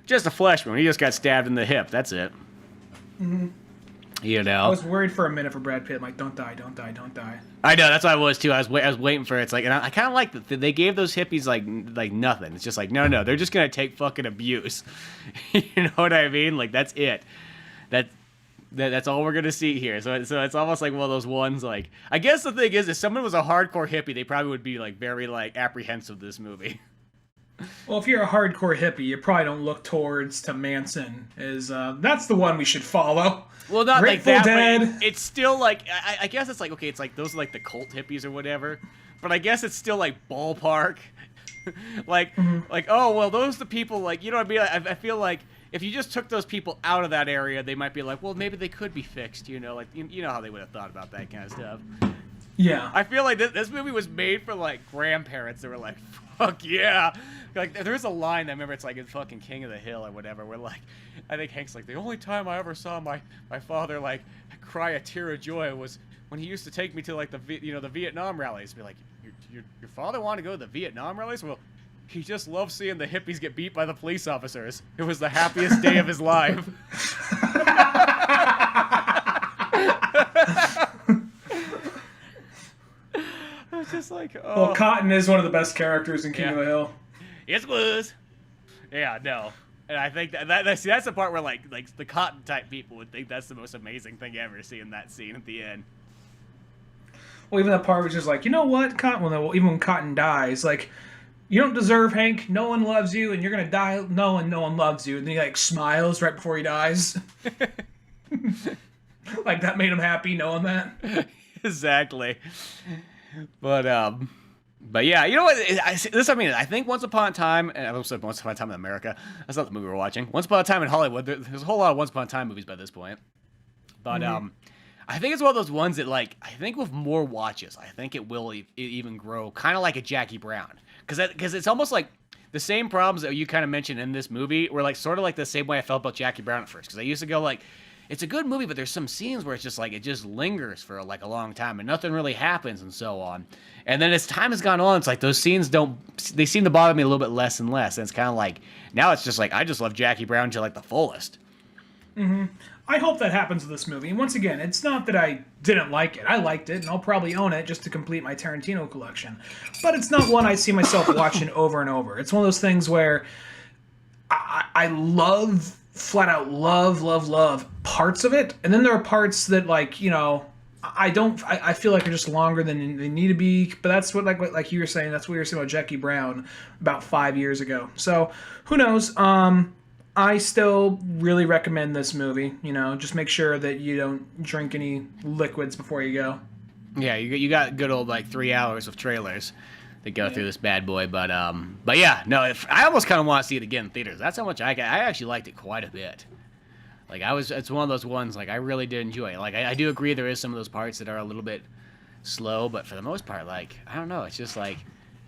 just a flesh wound. He just got stabbed in the hip. That's it. Mm-hmm. You know, I was worried for a minute for Brad Pitt. I'm like, don't die, don't die, don't die. I know, that's what I was too. I was waiting for it. It's like, and I kind of like that they gave those hippies like nothing. It's just like, no, they're just gonna take fucking abuse. You know what I mean? Like that's it. That's all we're gonna see here. So it's almost like one of those ones. Like, I guess the thing is, if someone was a hardcore hippie, they probably would be like very like apprehensive of this movie. Well, if you're a hardcore hippie, you probably don't look towards to Manson. That's the one we should follow. Well, not Grateful like that. Dead. But it's still like I guess it's like, okay, it's like those are like the cult hippies or whatever. But I guess it's still like ballpark. like oh well, those are the people like, you know what I mean? I feel like if you just took those people out of that area, they might be like, well, maybe they could be fixed. You know, like you know how they would have thought about that kind of stuff. Yeah. I feel like this movie was made for like grandparents that were like, Fuck yeah. Like, there's a line I remember, it's like in fucking King of the Hill or whatever, where like, I think Hank's like, the only time I ever saw my father like cry a tear of joy was when he used to take me to like the Vietnam rallies. Be like, your father wanted to go to the Vietnam rallies? Well, he just loved seeing the hippies get beat by the police officers. It was the happiest day of his life. I was just like, oh. Well, Cotton is one of the best characters in King of the Hill. Yes, was. Yeah, no. And I think that's the part where like the Cotton type people would think that's the most amazing thing you ever see in that scene at the end. Well, even that part was just like, you know what, Cotton. Well, even when Cotton dies, like, you don't deserve Hank. No one loves you, and you're gonna die. No one loves you. And then he like smiles right before he dies. Like that made him happy knowing that. Exactly. But yeah, you know what? I think Once Upon a Time, and I almost said Once Upon a Time in America. That's not the movie we're watching. Once Upon a Time in Hollywood. There's a whole lot of Once Upon a Time movies by this point. But I think it's one of those ones that, like, I think with more watches, I think it will even grow, kind of like a Jackie Brown, because it's almost like the same problems that you kind of mentioned in this movie were like sort of like the same way I felt about Jackie Brown at first, because I used to go like, it's a good movie, but there's some scenes where it's just like, it just lingers for like a long time and nothing really happens and so on. And then as time has gone on, it's like those scenes they seem to bother me a little bit less and less. And it's kind of like, now it's just like, I just love Jackie Brown to like the fullest. Mm-hmm. I hope that happens with this movie. And once again, it's not that I didn't like it. I liked it, and I'll probably own it just to complete my Tarantino collection. But it's not one I see myself watching over and over. It's one of those things where I love, flat out love parts of it. And then there are parts that, like, you know, I feel like are just longer than they need to be. But that's what, like you were saying, that's what you were saying about Jackie Brown about 5 years ago. So, who knows? I still really recommend this movie. You know, just make sure that you don't drink any liquids before you go. Yeah, you got good old like 3 hours of trailers that go through this bad boy. But yeah, no, I almost kind of want to see it again in theaters. That's how much I actually liked it quite a bit. Like it's one of those ones like I really did enjoy it. Like I do agree there is some of those parts that are a little bit slow, but for the most part, like I don't know, it's just like.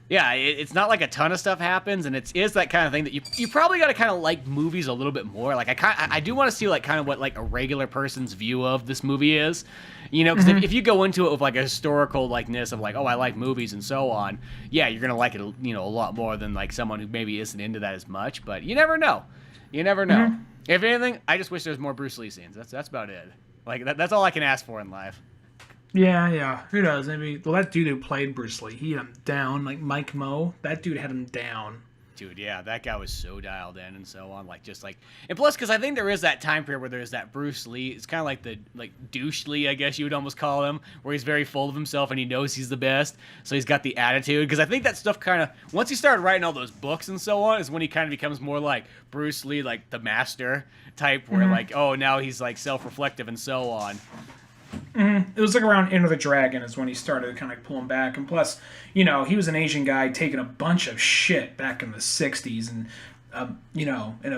Yeah, it's not like a ton of stuff happens, and it is that kind of thing that you probably got to kind of like movies a little bit more. Like I do want to see like kind of what like a regular person's view of this movie is, you know? Because if you go into it with like a historical likeness of like, oh, I like movies and so on, yeah, you're gonna like it, you know, a lot more than like someone who maybe isn't into that as much. But you never know. You never know. If anything, I just wish there was more Bruce Lee scenes. That's about it. Like that's all I can ask for in life. Yeah. Who knows? Maybe. Well, that dude who played Bruce Lee, he had him down. Like Mike Moe, that dude had him down. Dude, yeah, that guy was so dialed in and so on. Like, just like, and plus, because I think there is that time period where there's that Bruce Lee. It's kind of like the douche Lee, I guess you would almost call him, where he's very full of himself and he knows he's the best. So he's got the attitude. Because I think that stuff kind of once he started writing all those books and so on, is when he kind of becomes more like Bruce Lee, like the master type, where like, oh, now he's like self-reflective and so on. It was like around Enter the Dragon is when he started kind of pulling back, and plus, you know, he was an Asian guy taking a bunch of shit back in the '60s, and you know, in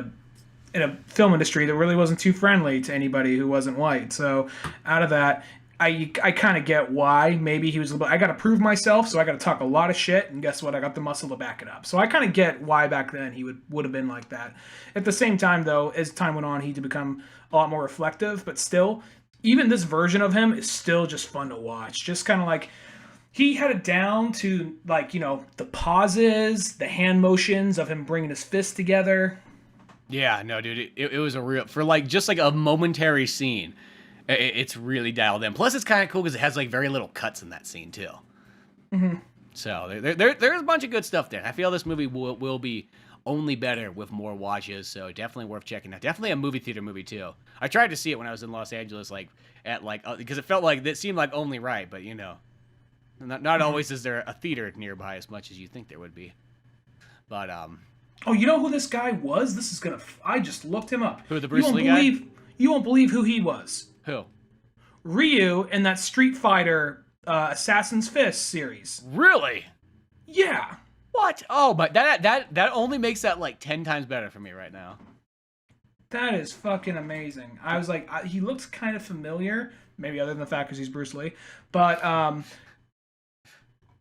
a film industry that really wasn't too friendly to anybody who wasn't white. So out of that, I kind of get why maybe he was a little bit. I got to prove myself, so I got to talk a lot of shit, and guess what? I got the muscle to back it up. So I kind of get why back then he would have been like that. At the same time, though, as time went on, he did become a lot more reflective, but still. Even this version of him is still just fun to watch. Just kind of like, he had it down to, like, you know, the pauses, the hand motions of him bringing his fists together. Yeah, no, dude, it was a real, for like, just like a momentary scene, it's really dialed in. Plus, it's kind of cool because it has like very little cuts in that scene, too. So, there's a bunch of good stuff there. I feel this movie will be only better with more watches, so definitely worth checking out. Definitely a movie theater movie too. I tried to see it when I was in Los Angeles, like at like because it felt like it seemed like only right, but you know, not always is there a theater nearby as much as you think there would be. But oh, you know who this guy was? This is gonna. I just looked him up. Who, the Bruce Lee guy? You won't believe who he was. Who? Ryu in that Street Fighter Assassin's Fist series. Really? Yeah. What? Oh, but that only makes that like 10 times better for me right now. That is fucking amazing. I was like, he looks kind of familiar, maybe other than the fact because he's Bruce Lee, but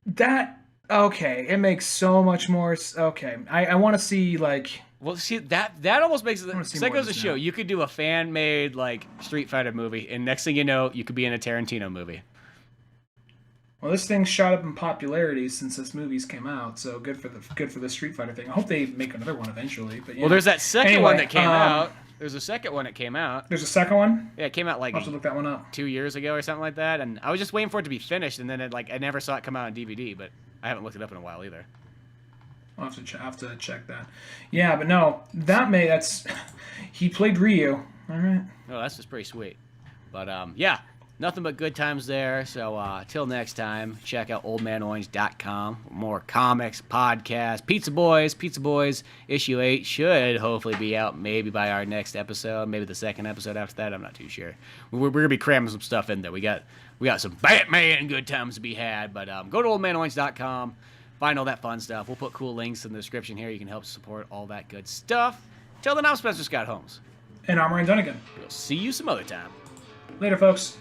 that Okay, it makes so much more. Okay, I want to see like. Well, see that almost makes it. That goes to show now. you could do a fan made like Street Fighter movie, and next thing you know, you could be in a Tarantino movie. Well, this thing shot up in popularity since this movie's came out, so good for the Street Fighter thing. I hope they make another one eventually. But yeah. Well, there's that second one that came out. There's a second one that came out. There's a second one? Yeah, it came out like I'll have to look that one up. 2 years ago or something like that, and I was just waiting for it to be finished, and then I never saw it come out on DVD, but I haven't looked it up in a while either. I'll have to check that. Yeah, but no, that's he played Ryu. All right. Oh, that's just pretty sweet. But yeah, nothing but good times there. So till next time, check out oldmanorange.com for more comics, podcasts, Pizza Boys issue 8 should hopefully be out maybe by our next episode, maybe the second episode after that. I'm not too sure. We're gonna be cramming some stuff in there. We got some Batman good times to be had. But go to oldmanorange.com. Find all that fun stuff. We'll put cool links in the description here. You can help support all that good stuff. Till then, I'm Spencer Scott Holmes. And I'm Ryan Dunigan. We'll see you some other time. Later, folks.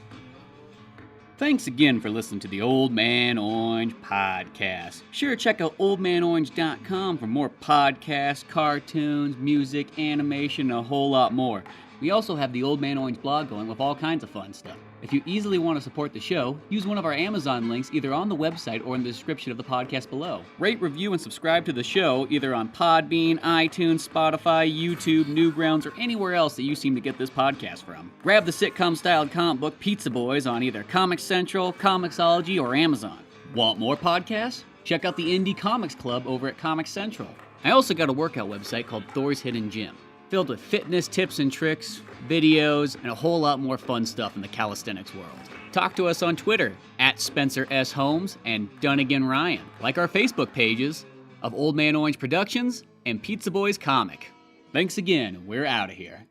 Thanks again for listening to the Old Man Orange podcast. Sure, check out oldmanorange.com for more podcasts, cartoons, music, animation, and a whole lot more. We also have the Old Man Orange blog going with all kinds of fun stuff. If you easily want to support the show, use one of our Amazon links either on the website or in the description of the podcast below. Rate, review, and subscribe to the show either on Podbean, iTunes, Spotify, YouTube, Newgrounds, or anywhere else that you seem to get this podcast from. Grab the sitcom-styled comic book Pizza Boys on either Comix Central, Comixology, or Amazon. Want more podcasts? Check out the Indie Comics Club over at Comix Central. I also got a workout website called Thor's Hidden Gym, filled with fitness tips and tricks, videos, and a whole lot more fun stuff in the calisthenics world. Talk to us on Twitter at Spencer S. Holmes and Dunigan Ryan. Like our Facebook pages of Old Man Orange Productions and Pizza Boys Comic. Thanks again, we're out of here.